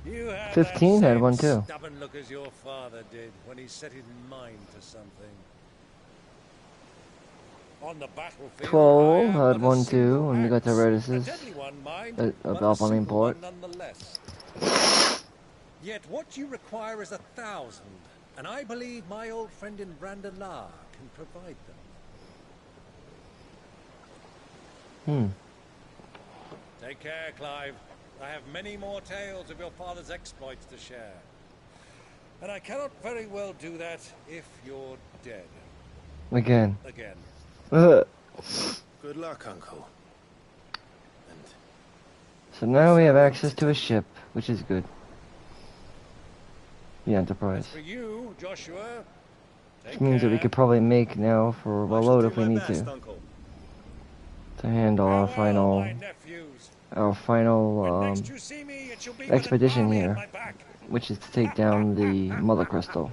You have 15 that had same one too. stubborn look as your father did when he set his mind to something. On the battlefield, 12 I am had but a one single too when we got to axe. Redis's A deadly one, mind, of but a Alpine simple Port. one nonetheless. Yet what you require is 1,000, and I believe my old friend in Brandalar can provide them. Take care, Clive. I have many more tales of your father's exploits to share. And I cannot very well do that if you're dead. Again. Again. Good luck, Uncle. So now we have access to a ship, which is good. The Enterprise. For you, Joshua. Which means that we could probably make now for a load if we need to. To handle our final expedition here, which is to take down the Mother Crystal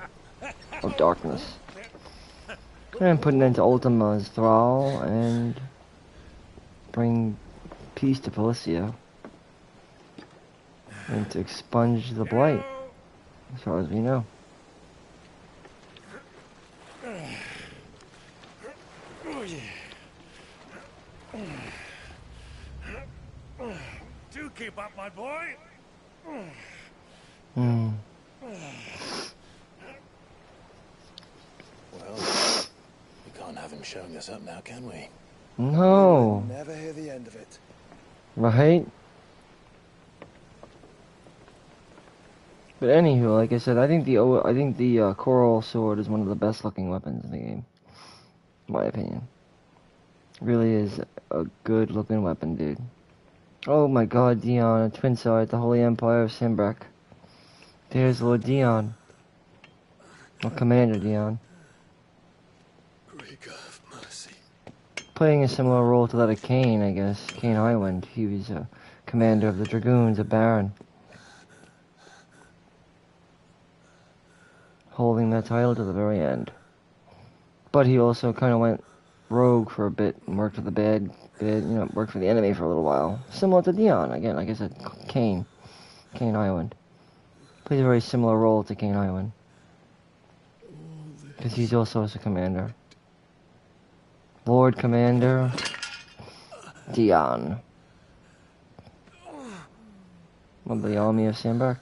of Darkness. And put an end to Ultima's thrall and bring peace to Felicia. And to expunge the blight, as far as we know. Do keep up, my boy. Well, we can't have him showing us up now, can we? No. We'll never hear the end of it. Right? But anywho, like I said, I think the coral sword is one of the best looking weapons in the game. In my opinion. Really is a good looking weapon, dude. Oh my god, Dion, a twin side, the Holy Empire of Simbrak. There's Lord Dion. Or Commander Dion. Playing a similar role to that of Kane, I guess. Kane Highwind. He was a commander of the Dragoons, a Baron. Holding that title to the very end. But he also kind of went rogue for a bit and worked for the worked for the enemy for a little while. Similar to Dion, again, like I said, Kane Highwind. Plays a very similar role to Kane Highwind. Because he's also a commander. Lord Commander Dion. Of the army of Simbrak.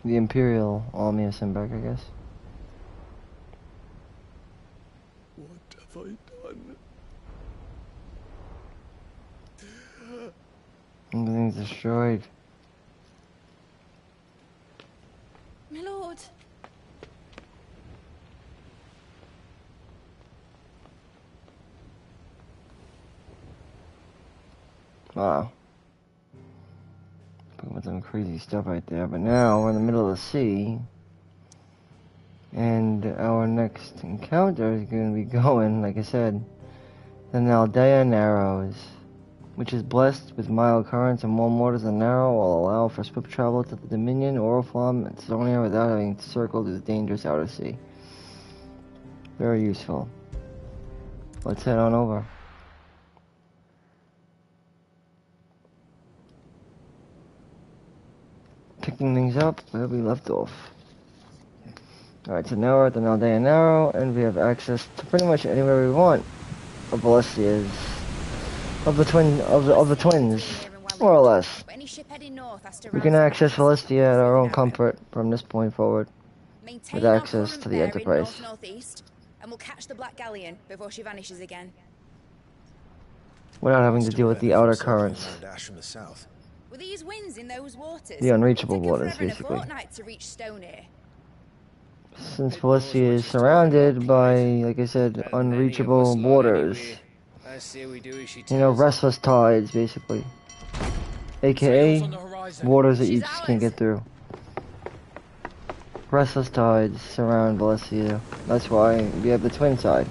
The Imperial Army of Simbrak, I guess. What have I done? Everything's destroyed. My lord. Wow. With some crazy stuff right there, but now we're in the middle of the sea, and our next encounter is going to be going, like I said, the Naldea Narrows, which is blessed with mild currents and warm waters. The Narrow will allow for swift travel to the Dominion, Oriflamme, and Sonia without having to circle through the dangerous outer sea. Very useful. Let's head on over. Picking things up where we left off. Alright, so now we're at the Naldea Narrow, and we have access to pretty much anywhere we want of Balestia's, of the twins, more or less. We can access Balestia at our own comfort from this point forward, with access to the Enterprise. Northeast, and we'll catch the Black Galleon before she vanishes again. Without having to deal with the outer currents. With these winds in those waters, The unreachable waters, basically. to reach Stonehenge. Since Balestia is surrounded by, like I said, unreachable waters. You know, restless tides, basically. AKA, waters that you just can't get through. Restless tides surround Balestia. That's why we have the twin side.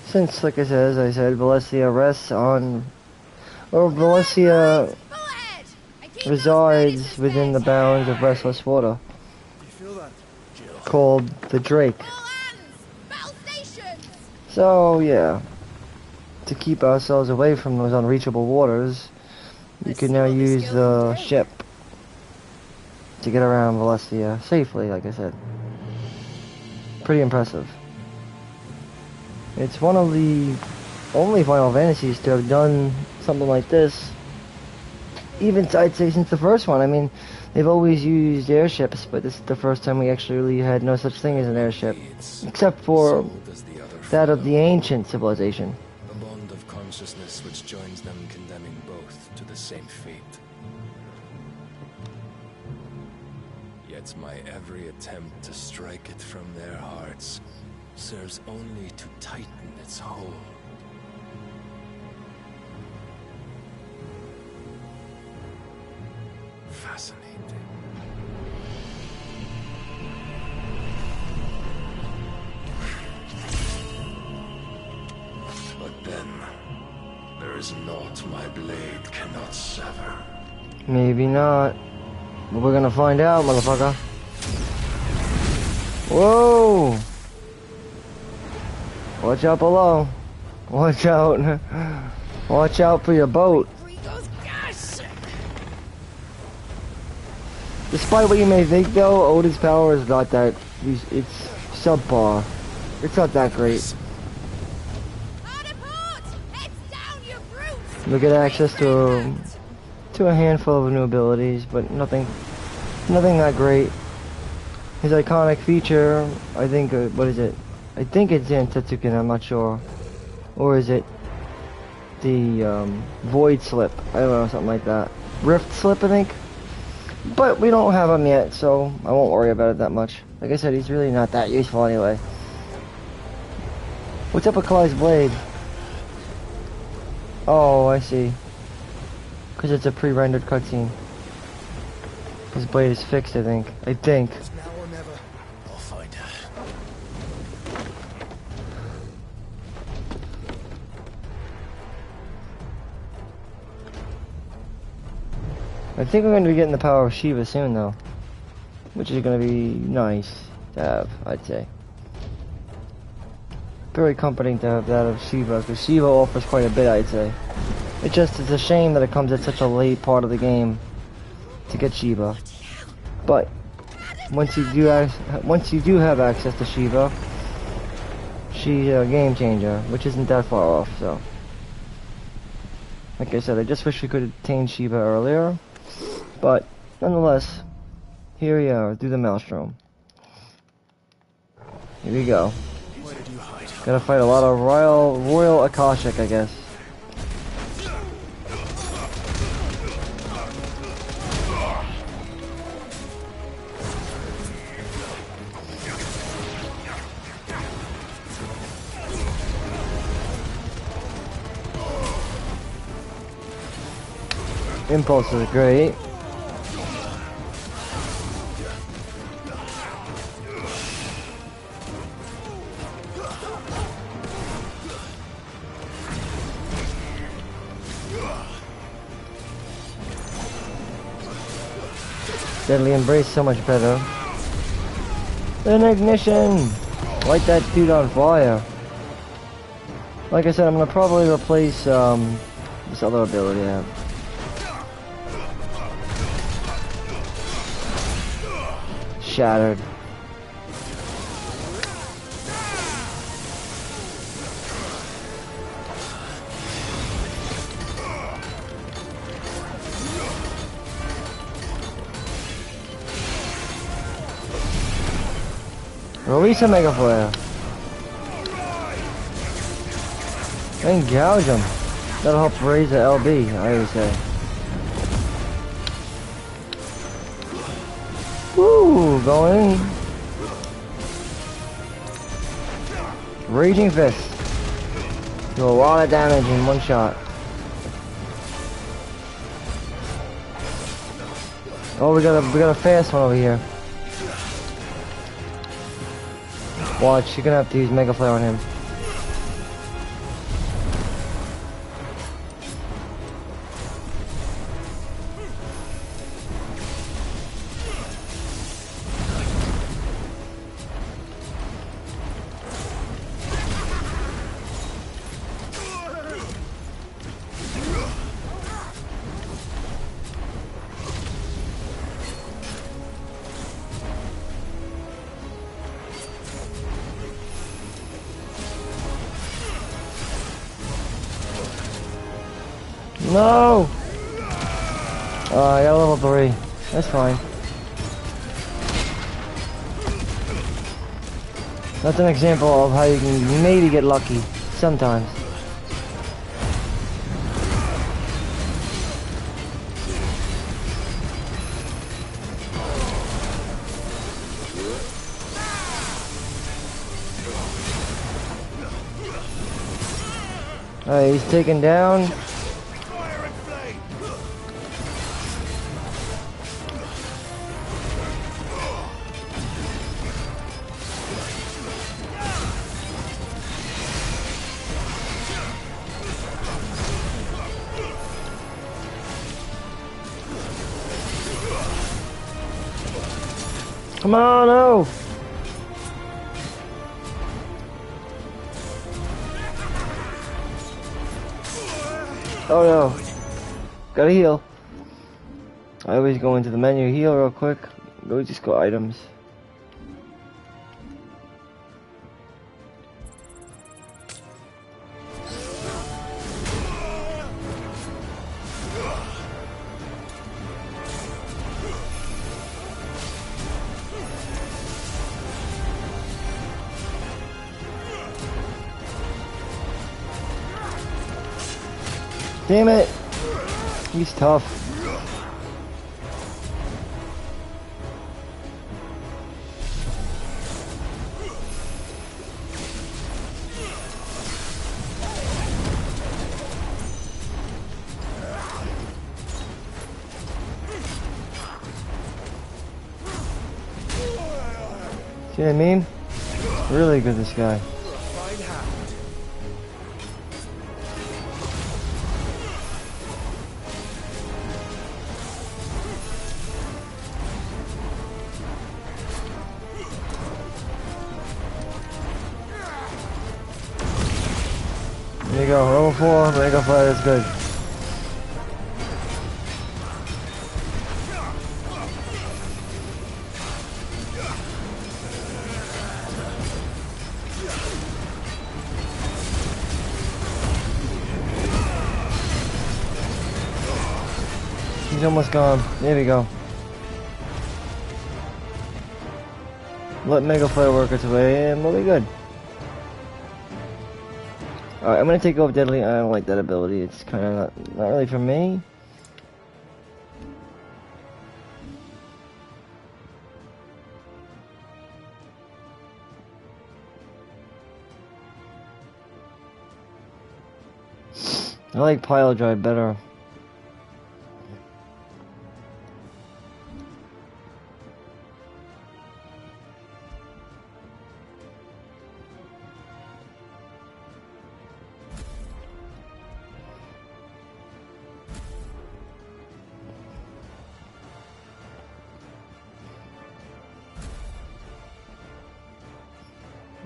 Since, like I said, Balestia rests on... Or Balestia resides within the bounds of restless water. Called the Drake. So, yeah. To keep ourselves away from those unreachable waters, we can now use the ship to get around Balestia safely, like I said. Pretty impressive. It's one of the only Final Fantasies to have done something like this. Even, I'd say, since the first one. I mean, they've always used airships, but this is the first time we actually really had no such thing as an airship. Except for that of the ancient civilization. A bond of consciousness which joins them, condemning both to the same fate. that my every attempt to strike it from their hearts serves only to tighten its hold. Fascinating. But then, there is naught my blade cannot sever. Maybe not. But we're gonna find out, motherfucker. Whoa! Watch out below. Watch out. Watch out for your boat. Despite what you may think though, Odin's power is not that, it's subpar. It's not that great. We get access to a handful of new abilities, but nothing that great. His iconic feature, I think, what is it? I think it's Zantetsuken, I'm not sure. Or is it the Void Slip? I don't know, something like that. Rift Slip, I think? But we don't have him yet, so I won't worry about it that much. Like I said, he's really not that useful anyway. What's up with Clyde's blade? Oh, I see. Because it's a pre-rendered cutscene. His blade is fixed, I think. It's now or never. I'll find out. I think we're going to be getting the power of Shiva soon, though. Which is going to be nice to have, I'd say. Very comforting to have that of Shiva, because Shiva offers quite a bit, I'd say. It's a shame that it comes at such a late part of the game to get Shiva. But once you do have access to Shiva, she's a game changer, which isn't that far off. So, like I said, I just wish we could attain Shiva earlier. But nonetheless, here we are through the Maelstrom. Here we go. Gotta fight a lot of Royal Akashic, I guess. Impulse is great. Deadly Embrace so much better. An ignition! Light that dude on fire. Like I said, I'm gonna probably replace this other ability I have. Shattered. Release a Mega Flare. And gouge him. That'll help raise the LB, I always say. Woo, going. Raging Fist. Do a lot of damage in one shot. Oh, we got a fast one over here. Watch, you're gonna have to use Mega Flare on him. No! I got a level 3. That's fine. That's an example of how you can maybe get lucky. Sometimes. Alright, he's taken down. Come on, no! Oh no. Gotta heal. I always go into the menu, heal real quick. Go just go items. Damn it! He's tough. See what I mean? Really good, this guy. There you go, level 4, Mega Fire is good. He's almost gone. There we go. Let Mega Fire work its way and we'll be good. Alright, I'm gonna take off Deadly. I don't like that ability. It's kind of not really for me. I like Pile Drive better.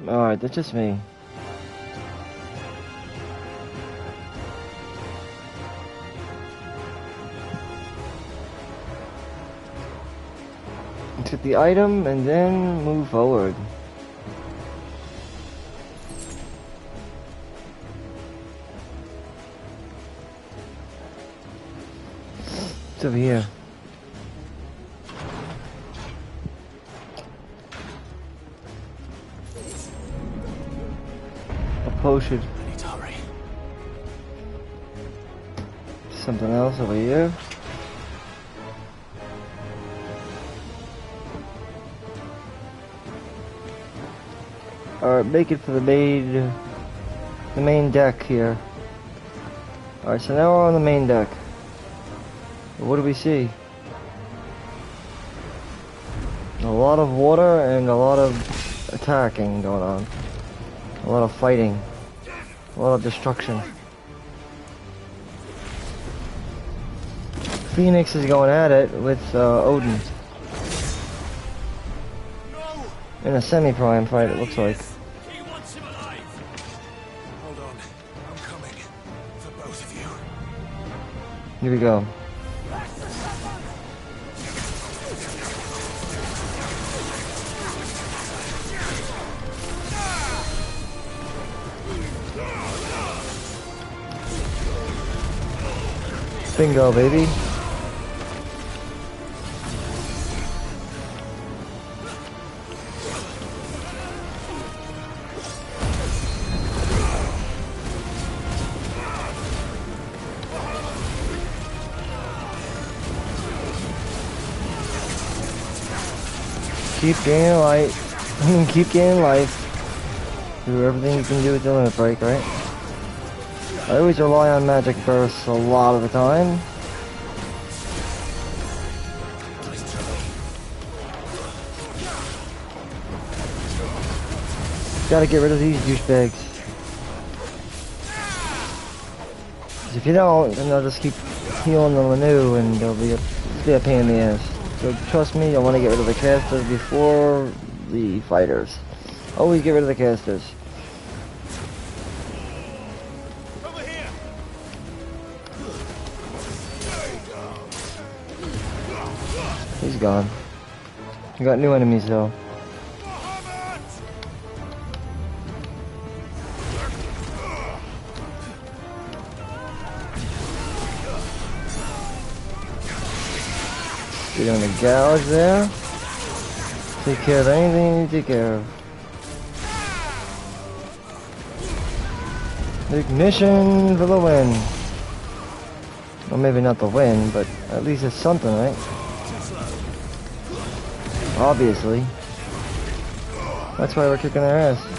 Alright, that's just me. Get the item and then move forward. It's over here. Potion. I need to hurry. Something else over here. Alright, make it for the main deck here. Alright, so now we're on the main deck. What do we see? A lot of water and a lot of attacking going on. A lot of fighting. A lot of destruction. Phoenix is going at it with Odin. In a semi-prime fight, it looks like. Hold on. I'm coming. For both of you. Here we go. Bingo, baby. Keep gaining light. Keep gaining life. Do everything you can do with the limit break, right? I always rely on magic bursts a lot of the time. Gotta get rid of these douchebags. If you don't, then they'll just keep healing the Lanu and they'll be a pain in the ass. So trust me, I want to get rid of the casters before the fighters. Always get rid of the casters. He's gone. We got new enemies though. You're gonna gouge there. Take care of anything you need to take care of. Ignition for the win. Well, maybe not the win, but at least it's something, right? Obviously. That's why we're kicking their ass.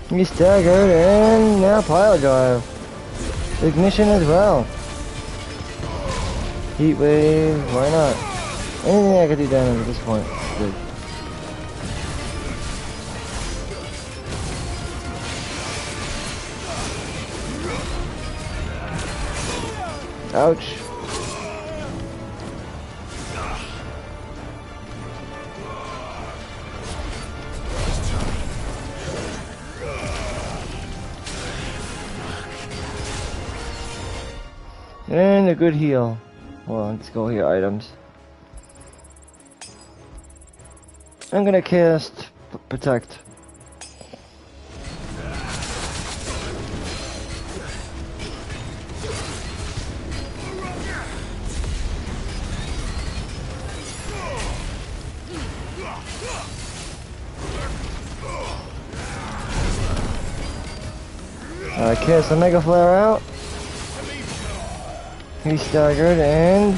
He's staggered and now pile drive. Ignition as well. Heat wave, why not? Anything I could do damage at this point is good. Ouch. And a good heal. Well, let's go here, items. I'm gonna cast Protect. Cast the Mega Flare out. He's staggered and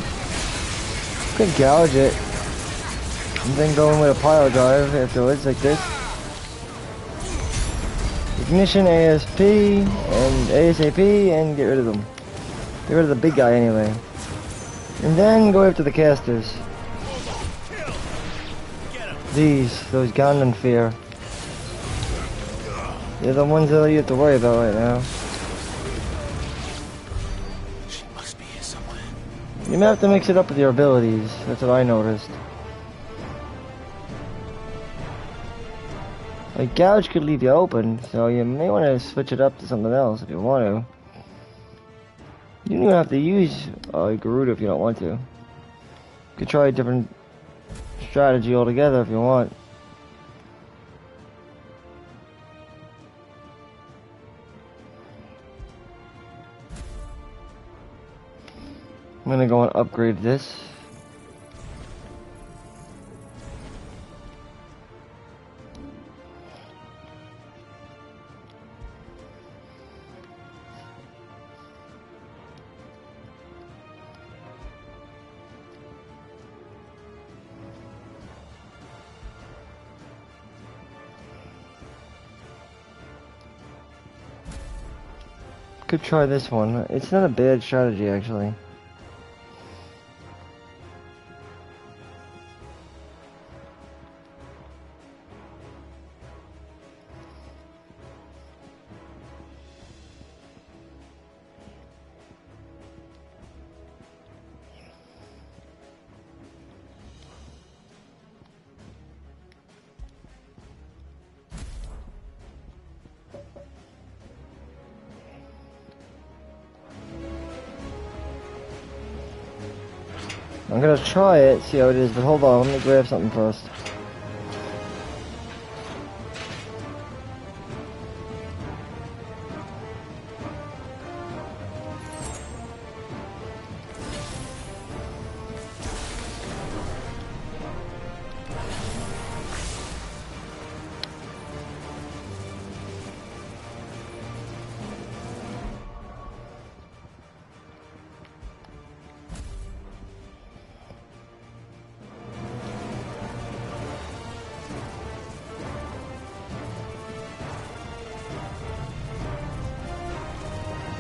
could gouge it. And then go in with a pile drive afterwards like this. Ignition ASP and ASAP and get rid of them. Get rid of the big guy anyway. And then go after the casters. Those Gundam Fear. They're the ones that you have to worry about right now. You may have to mix it up with your abilities. That's what I noticed. Like, gouge could leave you open, so you may want to switch it up to something else if you want to. You don't even have to use Garuda if you don't want to. You could try a different strategy altogether if you want. I'm gonna go and upgrade this. Could try this one. It's not a bad strategy actually. I'm gonna try it, see how it is, but hold on, let me grab something first.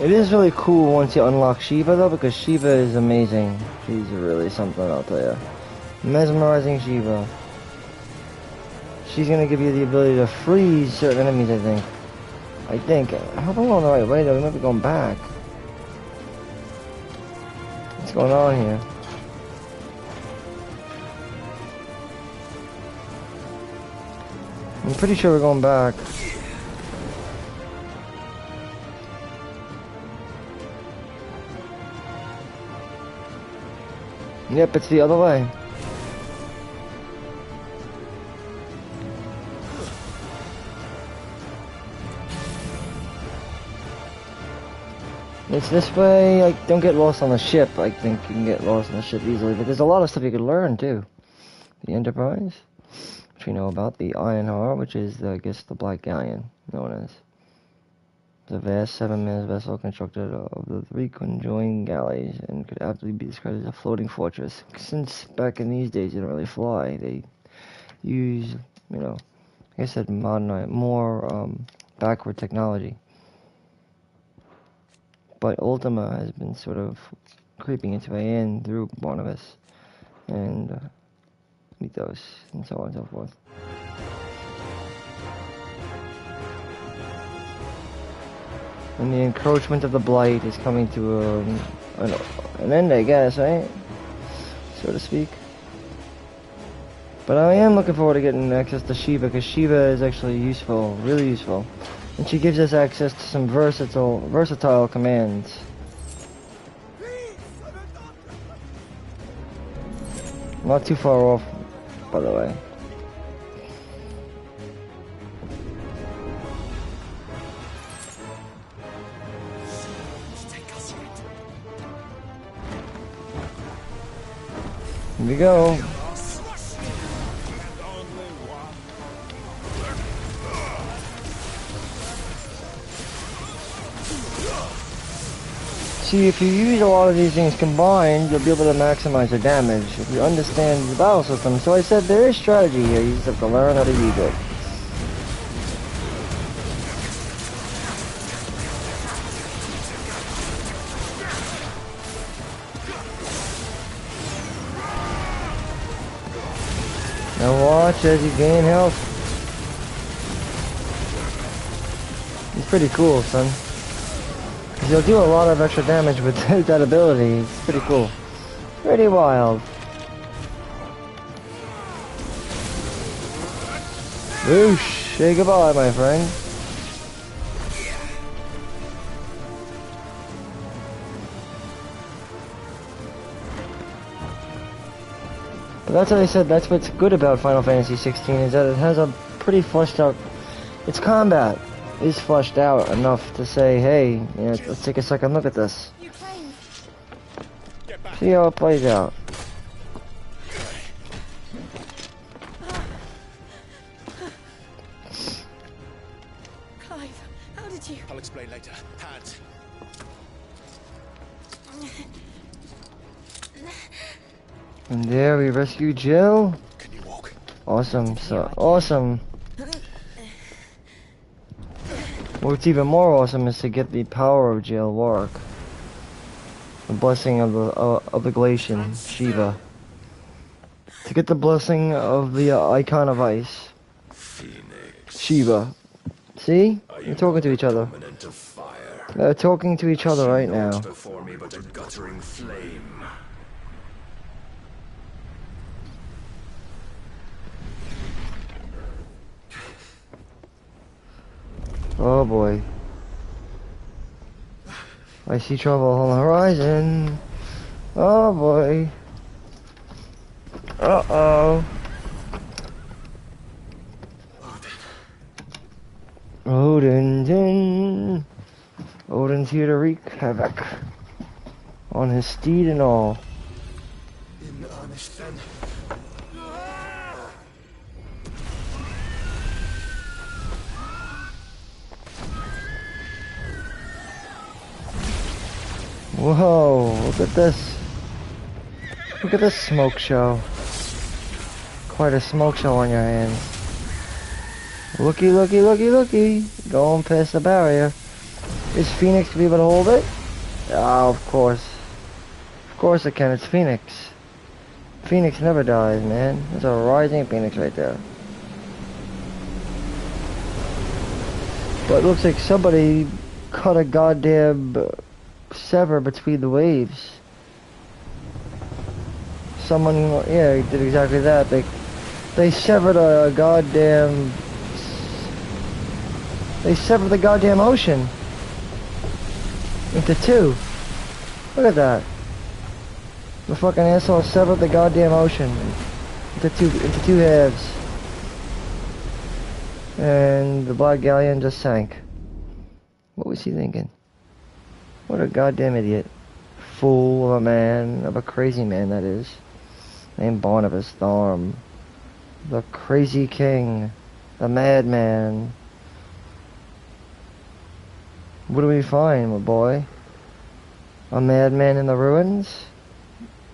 It is really cool once you unlock Shiva though, because Shiva is amazing. She's really something, I'll tell you. Mesmerizing Shiva. She's gonna give you the ability to freeze certain enemies, I think. I hope I'm going the right way though, we might be going back. What's going on here? I'm pretty sure we're going back. Yep, it's the other way. It's this way. Like, don't get lost on the ship. I think you can get lost on the ship easily, but there's a lot of stuff you could learn too. The Enterprise, which we know about. The Ironheart, which is, I guess, the Black Galleon, known as. The vast 7-man vessel constructed of the 3 conjoined galleys and could aptly be described as a floating fortress. Since back in these days, they didn't really fly. They use, you know, like I said, modern, more backward technology. But Ultima has been sort of creeping its way in through Barnabas and Mythos and so on and so forth. And the encroachment of the Blight is coming to an end, I guess, right? So to speak. But I am looking forward to getting access to Shiva, because Shiva is actually useful, really useful. And she gives us access to some versatile commands. Not too far off, by the way. Here we go. See, if you use a lot of these things combined, you'll be able to maximize their damage if you understand the battle system. So I said there is strategy here, you just have to learn how to use it. Now watch as you gain health. It's pretty cool, son. Cause you'll do a lot of extra damage with that ability. It's pretty cool. Pretty wild. Whoosh! Say goodbye, my friend. But that's what I said, that's what's good about Final Fantasy 16, is that it has a pretty fleshed out... Its combat is fleshed out enough to say, hey, yeah, let's take a second look at this. See how it plays out. Clive, how did you... I'll explain later. Hands. And there we rescue Jill. Can you walk? Awesome, so awesome. What's even more awesome is to get the power of Jill work. The blessing of the Glacian, Shiva. To get the blessing of the icon of ice, Phoenix. Shiva. See? They're talking to each other. They're talking to each other right now. Before me but a guttering flame. Oh boy. I see trouble on the horizon. Oh boy. Uh-oh. Odin's here to wreak havoc. On his steed and all. In earnest then. Whoa, look at this. Look at this smoke show. Quite a smoke show on your hands. Looky, looky, looky, looky. Going past the barrier. Is Phoenix to be able to hold it? Oh, of course. Of course it can, it's Phoenix. Phoenix never dies, man. There's a rising Phoenix right there. But it looks like somebody cut a goddamn sever between the waves. Someone, yeah, did exactly that. They severed a goddamn... They severed the goddamn ocean into two. Look at that. The fucking asshole severed the goddamn ocean into two halves. And the Black Galleon just sank. What was he thinking? What a goddamn idiot. Fool of a man, of a crazy man that is. Named Barnabas Thorm. The crazy king. The madman. What do we find, my boy? A madman in the ruins?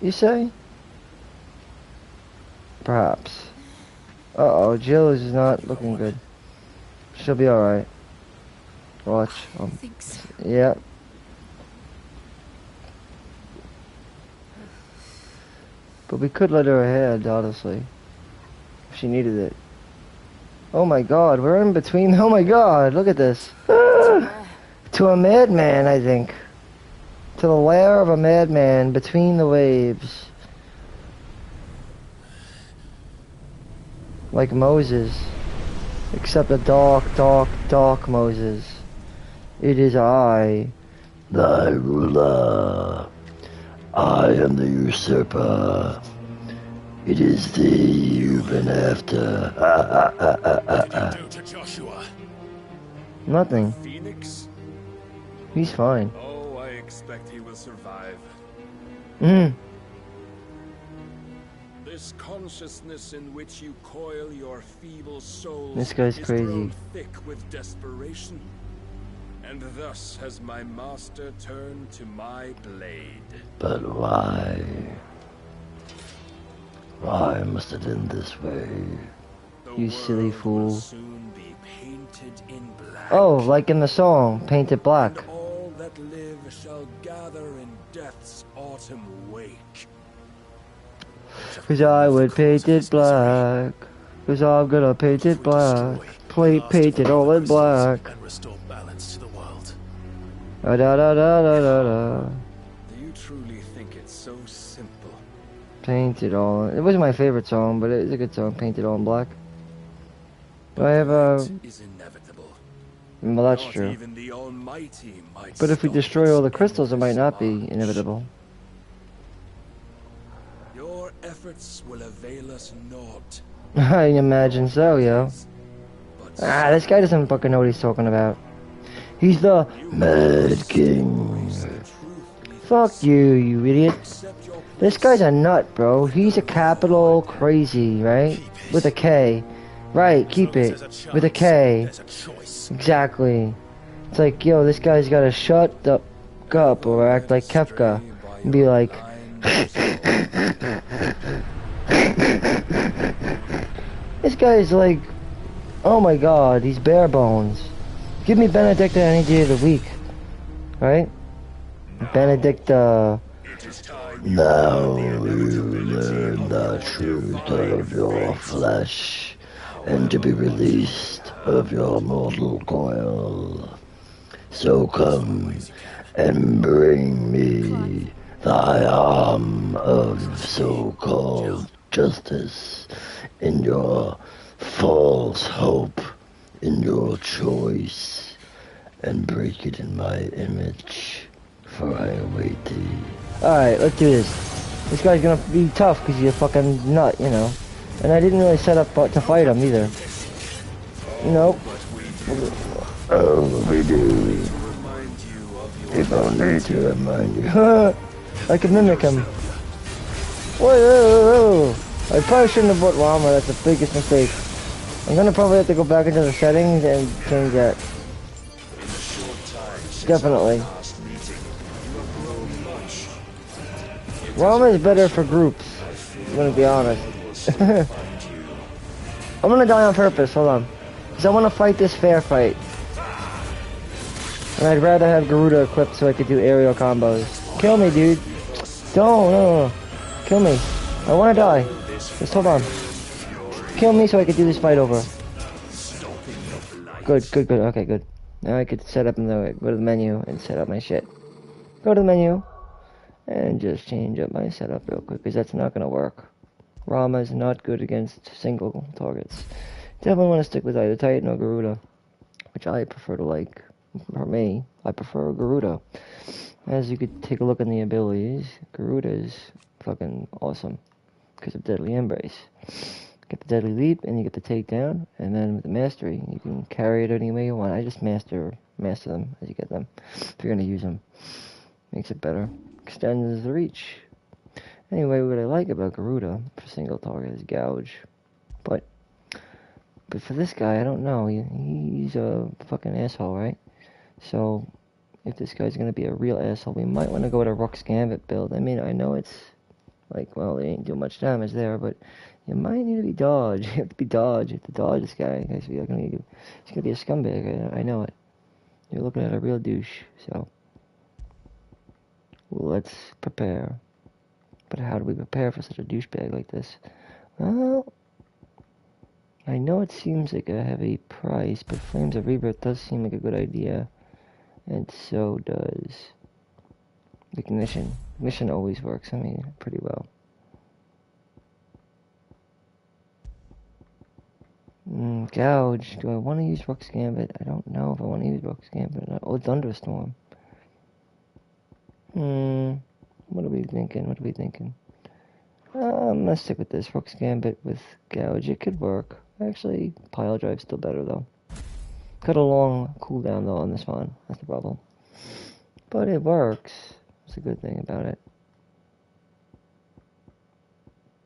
You say? Perhaps. Uh-oh, Jill is not looking good. She'll be alright. Watch. I think so. Yeah. But we could let her ahead, honestly. If she needed it. Oh my god, we're in between. Oh my god, look at this. To a madman, I think. To the lair of a madman between the waves. Like Moses. Except a dark, dark, dark Moses. It is I, thy ruler. I am the usurper. It is thee you've been after. What did you do to Joshua? Nothing. Phoenix? He's fine. Oh, I expect he will survive. This consciousness in which you coil your feeble souls This guy's is crazy. grown thick with desperation. And thus has my master turned to my blade. But why? Why must it end this way? You silly fool. Soon be painted in black. Oh, like in the song, Painted Black. And all that live shall gather in death's autumn wake. 'Cause I would paint it black. 'Cause I'm gonna paint it black. Paint it all in black. And restore balance to the world. Da da da da da da da. Do you truly think it's so simple? Paint it all. It wasn't my favorite song, but it's a good song. Paint it all in black. But I have a. Is inevitable. Well, that's Not true. even the Almighty might But if we stop destroy all the this crystals, it might not be march. inevitable. Your efforts will avail us naught. I imagine so, yo. Ah, this guy doesn't fucking know what he's talking about. He's the Mad King. Fuck you, you idiot. This guy's a nut, bro. He's a capital crazy, right? With a K. Right, keep it. With a K. Exactly. It's like, yo, this guy's gotta shut the fuck up or act like Kefka. And be like... This guy's like... Oh my god, he's bare bones. Give me Benedict any day of the week. Right? Benedict, Now you learn the truth of your flesh, and to be released of your mortal coil. So come and bring me thy arm of so-called justice in your false hope, in your choice, and break it in my image, for I await thee. Alright, let's do this. This guy's gonna be tough because he's a fucking nut, you know. And I didn't really set up to fight him either. Nope. Oh, we do. If only to remind you. I can mimic him. Whoa. I probably shouldn't have bought llama, that's the biggest mistake. I'm gonna probably have to go back into the settings and change that. Definitely. Llama is better for groups, I'm gonna be honest. I'm gonna die on purpose, hold on. Because I wanna fight this fair fight. And I'd rather have Garuda equipped so I could do aerial combos. Kill me, dude. Don't, no. Kill me. I wanna die. Just hold on. Kill me so I could do this fight over. Good, good, good. Okay, good. Now I could set up go to the menu and set up my shit. Go to the menu and just change up my setup real quick, because that's not gonna work. Rama is not good against single targets. Definitely want to stick with either Titan or Garuda, which I prefer to like. For me, I prefer Garuda. As you could take a look in the abilities, Garuda is fucking awesome because of Deadly Embrace. Get the Deadly Leap and you get the takedown, and then with the Mastery, you can carry it any way you want. I just master them as you get them. If you're gonna use them, makes it better. Extends the reach. Anyway, what I like about Garuda for single target is Gouge, but for this guy, I don't know. He's a fucking asshole, right? So if this guy's gonna be a real asshole, we might want to go with a Rook's Gambit build. I mean, I know it's like, well, they ain't doing much damage there, but you might need to be dodge. You have to be dodge. You have to dodge this guy. He's gonna be a scumbag. I know it. You're looking at a real douche. So let's prepare. But how do we prepare for such a douchebag like this? Well, I know it seems like a heavy price, but Flames of Rebirth does seem like a good idea. And so does Ignition. Ignition always works, I mean, pretty well. Gouge. Do I want to use Rook's Gambit? I don't know if I want to use Rook's Gambit or not. Oh, Thunderstorm. What are we thinking? I'm gonna stick with this. Rook's Gambit with Gouge. It could work. Actually, Pile Drive's still better, though. Got a long cooldown, though, on this one. That's the problem. But it works. That's a good thing about it.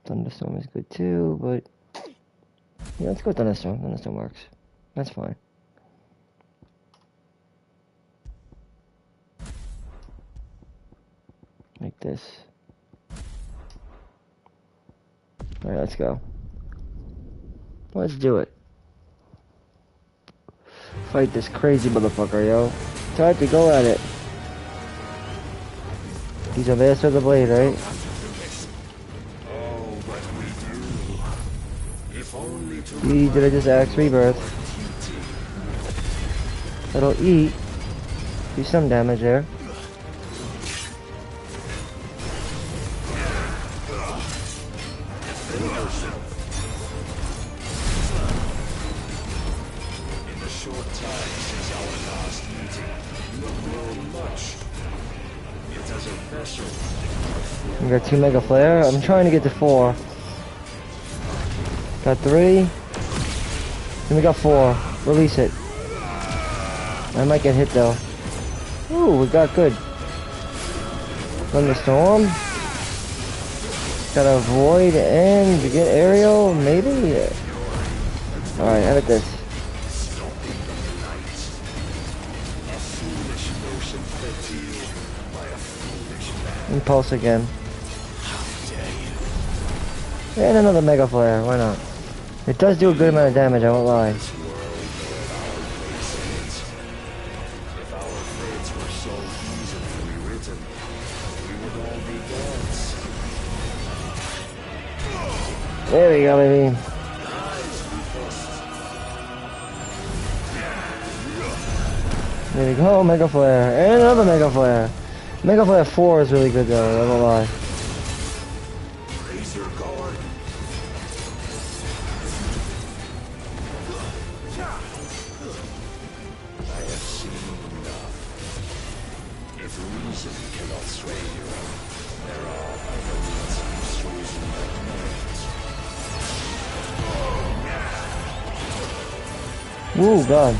Thunderstorm is good, too, but yeah, let's go with Thunderstorm. Thunderstorm works. That's fine. Like this. Alright, let's go. Let's do it. Fight this crazy motherfucker, yo. Time to go at it. He's a master of the blade, right? Did I just axe Rebirth? That'll eat. Do some damage there. We got 2 Mega Flare. I'm trying to get to 4. Got 3. And we got 4. Release it. I might get hit though. Ooh, we got good. Thunderstorm. Gotta avoid and get aerial, maybe? Alright, have at this. Impulse again. And another Mega Flare, why not? It does do a good amount of damage, I won't lie. There we go, baby. There we go, Mega Flare. And another Mega Flare. Mega Flare 4 is really good though, I won't lie. Ooh, God.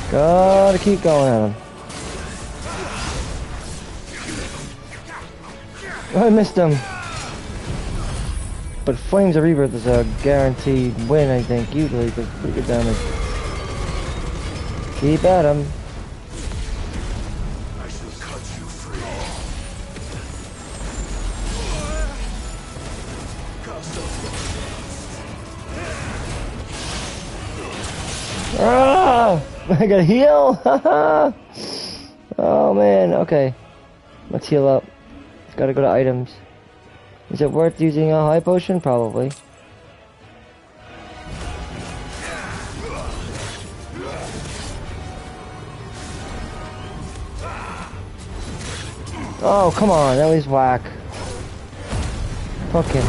Gotta keep going at him. I missed him. But Flames of Rebirth is a guaranteed win, I think, usually, because pretty good damage. Keep at him. I gotta heal! Oh man, okay. Let's heal up. Gotta go to items. Is it worth using a high potion? Probably. Oh, come on, that was whack. Fuck him.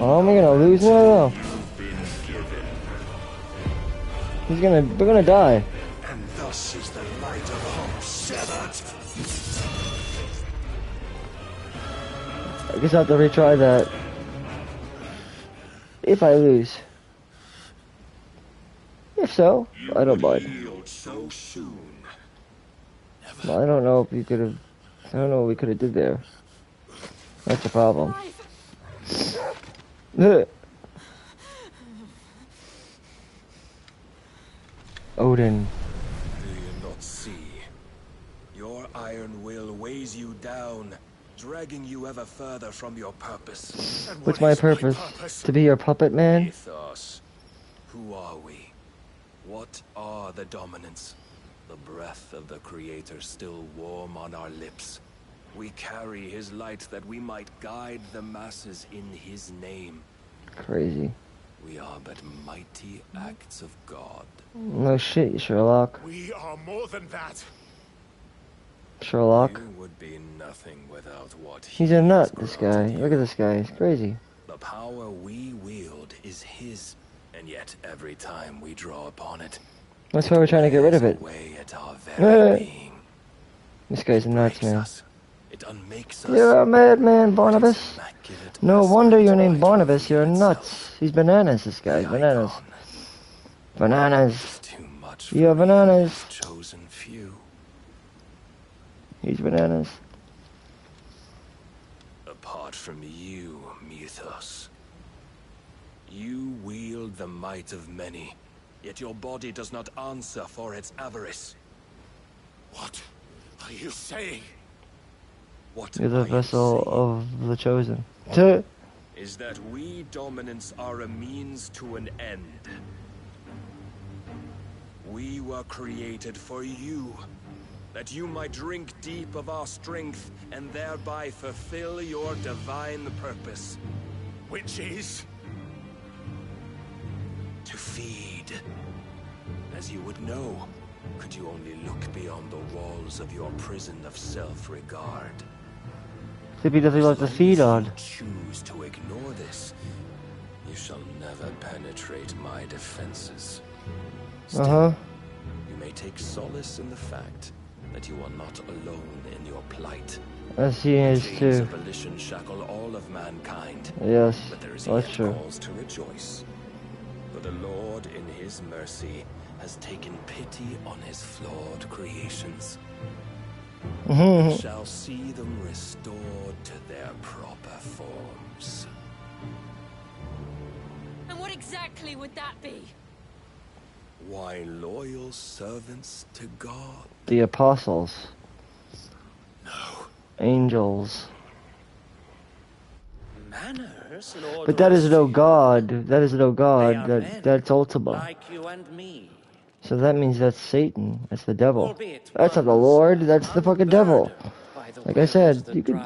Oh, am I gonna lose one of them? We're gonna die. And thus is the light of hope severed. I guess I have to retry that. If I lose. If so, I don't mind. So soon. Well, I don't know if you could have. I don't know what we could have did there. That's the problem. Odin. Do you not see? Your iron will weighs you down, dragging you ever further from your purpose. What's my purpose? To be your puppet man? Mythos. Who are we? What are the dominants? The breath of the Creator still warm on our lips. We carry his light that we might guide the masses in his name. Crazy. We are but mighty acts of God. No shit, Sherlock. We are more than that. Sherlock. You would be nothing without what He's a nut, this guy. Look at this guy. He's crazy. The power we wield is his, and yet every time we draw upon it, that's why we're trying to get rid of it. At our very being. This guy's nuts, man. It unmakes us. You're a madman, Barnabas. No wonder you're named Barnabas. You're nuts. He's bananas, this guy. Bananas. Bananas. You're bananas. Chosen few. He's bananas. Apart from you, Mythos. You wield the might of many, yet your body does not answer for its avarice. What are you saying? What You're the vessel of the chosen. Is that we dominants are a means to an end. We were created for you, that you might drink deep of our strength and thereby fulfill your divine purpose. Which is? To feed. As you would know, could you only look beyond the walls of your prison of self-regard. Maybe doesn't like to feed on. Choose to ignore this, you shall never penetrate my defenses. Still, you may take solace in the fact that you are not alone in your plight. As he is too. Abolition shackle all of mankind. Yes, but there is that's yet true. cause to rejoice. For the Lord, in his mercy, has taken pity on his flawed creations. We shall see them restored to their proper forms. And what exactly would that be? Why, loyal servants to God. The apostles. No. Angels. Manners, Lord. But that is no God. That is no God. That's Ultima. Like you and me. So that means that's Satan. That's the devil. That's not the Lord. That's the fucking devil. Like I said, you can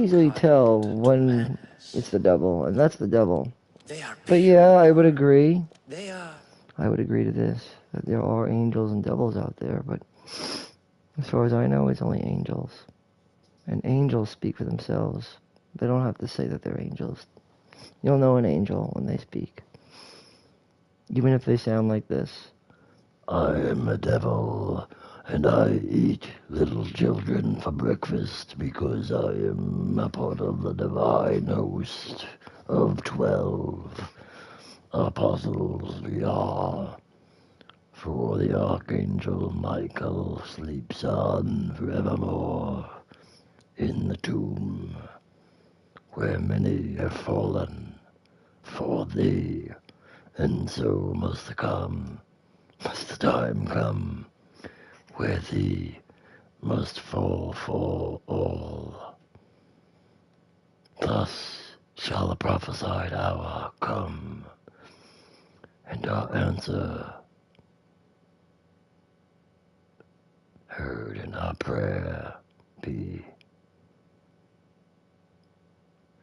easily tell when it's the devil, and that's the devil. But yeah, I would agree. I would agree to this, that there are angels and devils out there, but as far as I know, it's only angels. And angels speak for themselves. They don't have to say that they're angels. You'll know an angel when they speak. Even if they sound like this. I am a devil, and I eat little children for breakfast because I am a part of the divine host of 12 apostles we are. For the Archangel Michael sleeps on forevermore in the tomb, where many have fallen for thee, and so must the time come, where thee must fall for all. Thus shall the prophesied hour come, and our answer heard in our prayer be.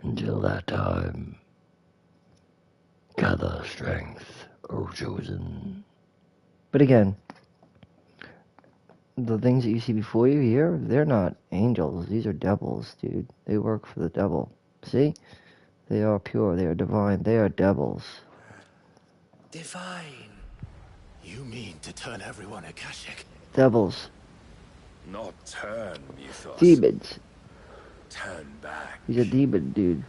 Until that time, gather strength, O chosen. But again, the things that you see before you here, they're not angels. These are devils, dude. They work for the devil. See? They are pure. They are divine. They are devils. Divine? You mean to turn everyone Akashic? Devils. Not turn, Mythos. Demons. Turn back. He's a demon, dude.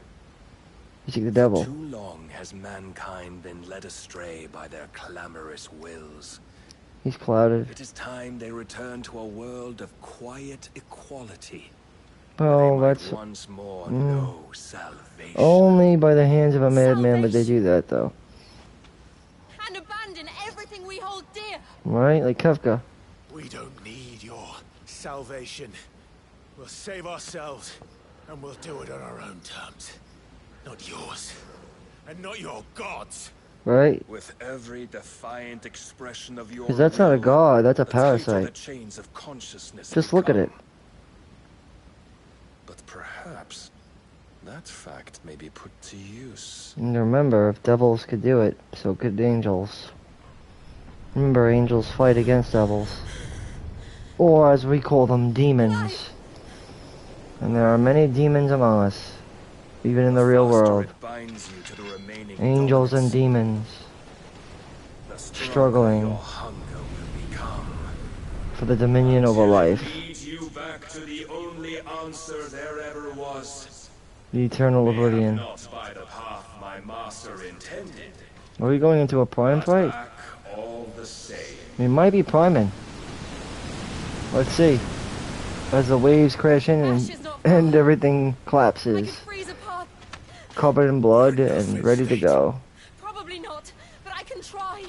He's like the devil. For too long has mankind been led astray by their clamorous wills. He's clouded. It is time they return to a world of quiet equality. Well, that's once more know salvation. only by the hands of a madman would they do that, though. And abandon everything we hold dear. Right? Like Kafka. We don't need your salvation. We'll save ourselves, and we'll do it on our own terms. Not yours, and not your gods. Right? With every defiant expression of your Because that's not a god, that's a parasite. chains of consciousness Just look at it. But perhaps that fact may be put to use. And remember, if devils could do it, so could angels. Remember, angels fight against devils. Or, as we call them, demons. And there are many demons among us. Even in the real world. Angels and demons. Struggling for the dominion over life. Leads you back to the only answer there ever was. The eternal oblivion. Not by the path my master intended. Are we going into a prime fight? All the same. We might be priming. Let's see. As the waves crash in and everything collapses. Covered in blood and ready to go. Probably not, but I can try.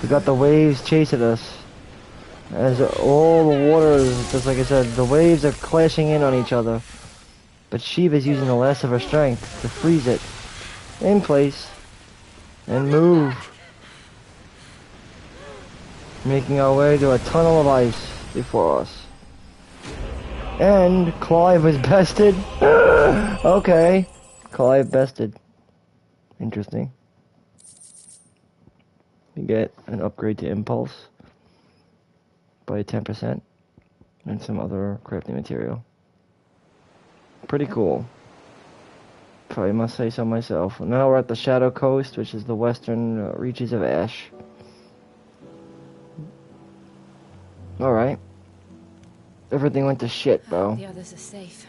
We got the waves chasing us. As all the water is, just like I said, the waves are clashing in on each other. But Shiva's using the last of her strength to freeze it in place and move. Making our way to a tunnel of ice before us. And Clive was bested. Okay. Clive bested. Interesting. You get an upgrade to Impulse by 10% and some other crafting material. Pretty cool. Probably must say so myself. Now we're at the Shadow Coast, which is the western reaches of Ash. Alright. Everything went to shit, bro. The others are safe.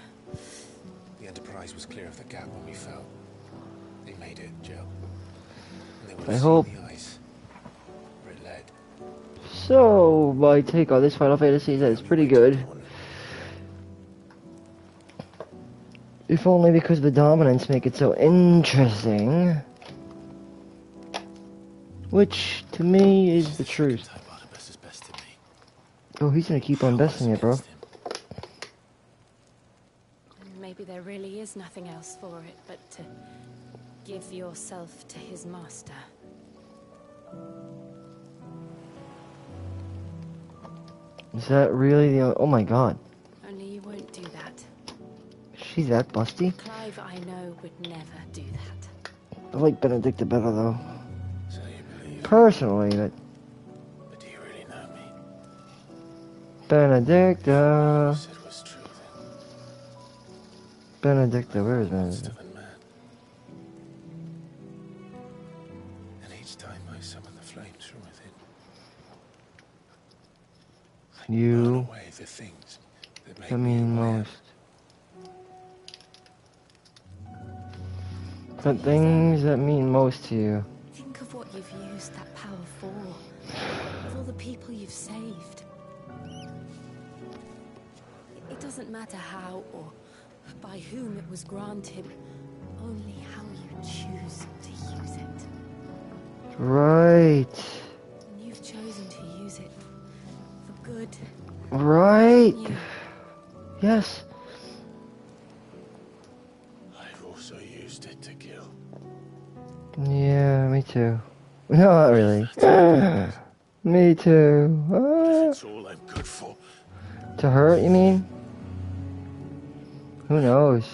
The Enterprise was clear of the gap when we fell. They made it, Jill. And they would I have hope. seen the ice where it led. So, my take on this Final Fantasy is that it's pretty good. If only because the dominants make it so interesting. Which, to me, is the truth. Oh, he's gonna keep on besting it, bro. Maybe there really is nothing else for it but to give yourself to his master. Is that really the... Oh my god. Only you won't do that. She's that busty? Clive, I know, would never do that. I like Benedicta better, though. Personally, but... But do you really know me? Benedicta... Said was true then. Benedicta, where is Benedicta? And each time I summon the flames from within, You... away the things that make I mean most. The things that mean most to you. Think of what you've used that power for. Of all the people you've saved. It doesn't matter how or by whom it was granted, only how you choose to use it. Right. And you've chosen to use it for good. Right. Yes. I've also used it to kill. Yeah, me too. No, not really. Me too. That's all I'm good for. To hurt, you mean? Who knows?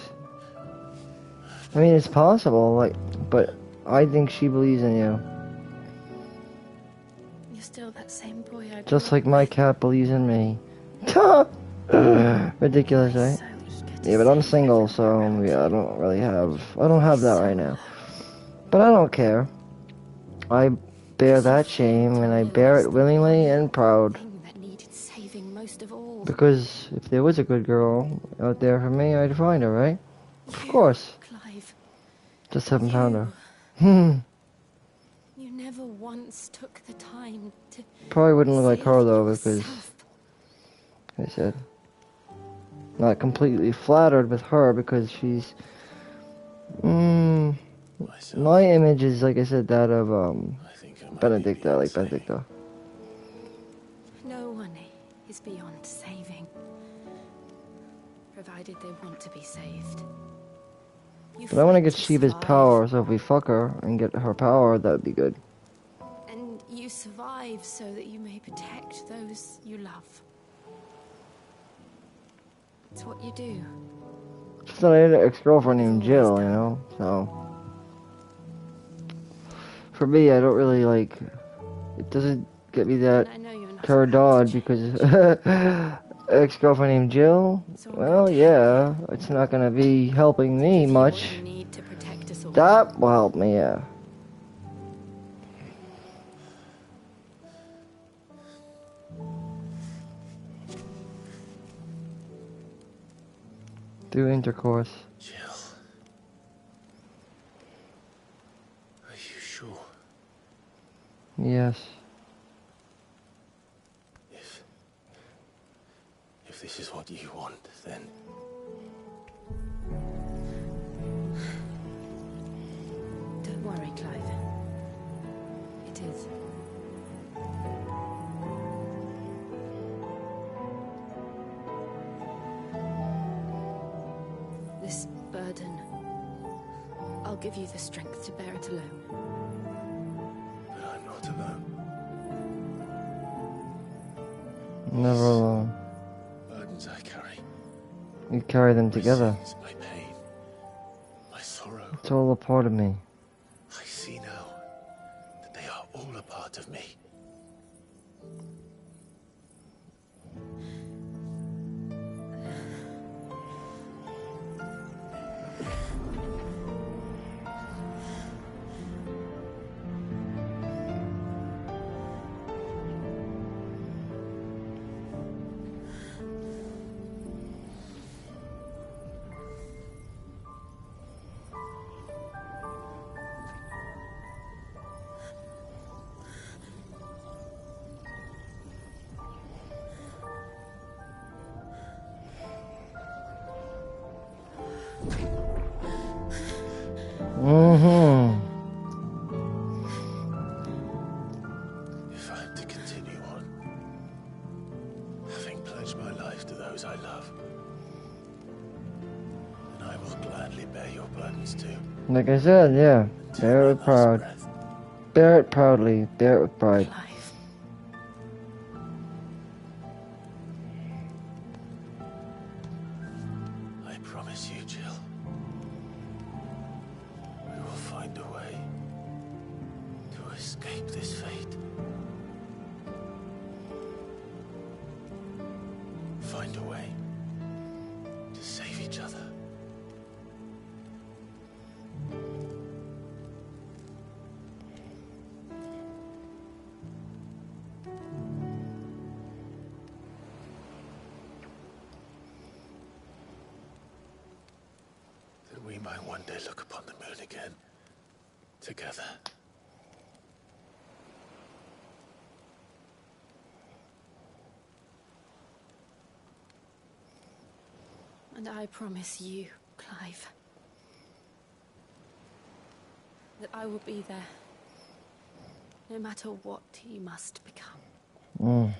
I mean, it's possible, like, but I think she believes in you. You're still that same boy I Just grew like up my with. cat believes in me. Ridiculous, right? Yeah, but I'm single, so yeah, I don't have that right now. But I don't care. I bear that shame, and I bear it willingly and proud. That needed saving most of all. Because if there was a good girl out there for me, I'd find her, right? Of course. Clive, Just haven't found her. you never once took the time to Probably wouldn't look like save her though, because yourself. like I said, not completely flattered with her because she's my image is, like I said, that of Benedicta. I like Benedicta. No one is beyond saving, provided they want to be saved. You But I want to fight get Shiva's survive, power, so if we fuck her and get her power, that would be good. and you survive so that you may protect those you love. It's what you do. Just that I had an ex-girlfriend named Jill, you know, so for me, I don't really like. It doesn't get me that turned on because ex-girlfriend named Jill. Well, yeah, it's not gonna be helping me much. That will help me, yeah. Through intercourse. Jill. Are you sure? Yes. If this is what you want, then Don't worry, Clive. It is. This burden, I'll give you the strength to bear it alone. but I'm not alone. Never alone. Burdens I carry. We carry them together. My sins, my pain, my sorrow. It's all a part of me. I see now that they are all a part of me. If I'm to continue on, having pledged my life to those I love, then I will gladly bear your burdens too. Like I said, yeah. Bear it proud. Bear it proudly. Bear it with pride. I promise you, Jill, we will find a way to escape this fate. Find a way to save each other. That we might one day look upon the moon again, together. And I promise you, Clive, that I will be there, no matter what you must become. I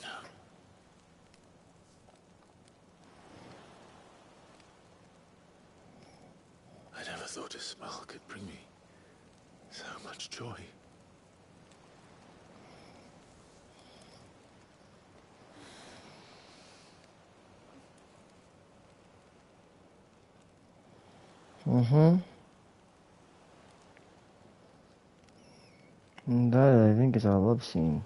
know. I never thought a smile could bring me so much joy. And that, I think, is our love scene.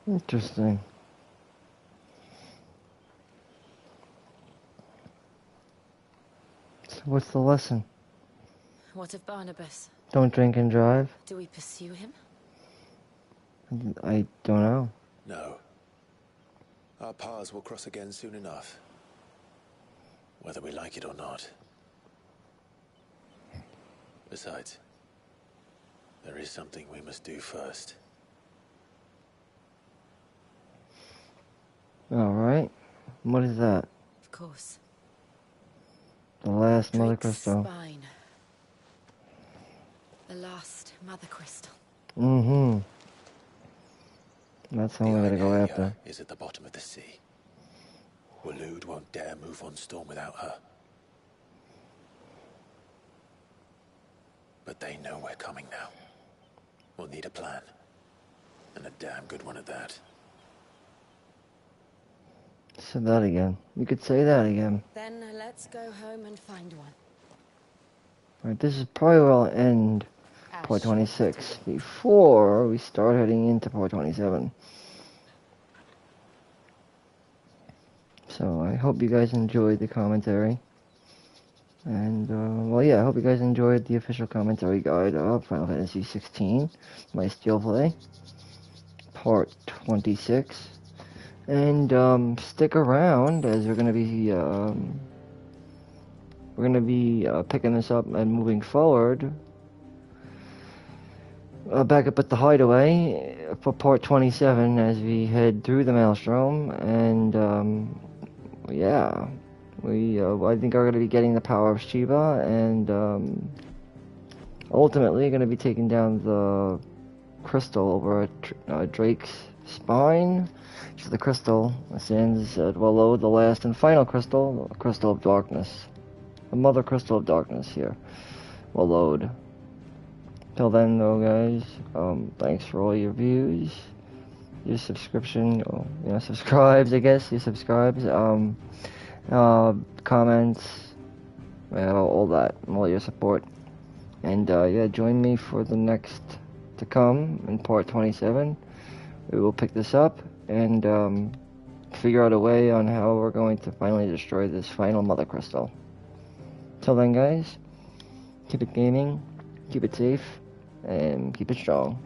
Interesting. So what's the lesson? What of Barnabas? Don't drink and drive? Do we pursue him? I don't know. No. Our paths will cross again soon enough. Whether we like it or not. Besides, there is something we must do first. Alright. What is that? Of course. The last Mother Drake's Crystal. spine. The last Mother Crystal. That's all we gotta go after. Is at the bottom of the sea. Waloed won't dare move on Storm without her. But they know we're coming now. We'll need a plan. And a damn good one at that. Say that again. You could say that again. Then let's go home and find one. Alright, this is probably where I'll end Part 26 before we start heading into Part 27. So I hope you guys enjoyed the commentary. And, well, yeah, I hope you guys enjoyed the official commentary guide of Final Fantasy XVI, my STEELEPLAY, Part 26. And, stick around, as we're gonna be picking this up and moving forward. Back up at the Hideaway for Part 27 as we head through the Maelstrom, and, yeah. I think are going to be getting the power of Shiva, and ultimately going to be taking down the crystal over at Drake's spine. So the crystal stands at Wallow, the last and final crystal, the Crystal of Darkness. The Mother Crystal of Darkness here, Wallowed. Till then, though, guys, thanks for all your views, your subscription, subscribes, I guess, your subscribes, comments, all that, all your support. And yeah, join me for the next to come in Part 27. We will pick this up and figure out a way on how we're going to finally destroy this final Mother Crystal. Till then, guys, keep it gaming, keep it safe, and keep it strong.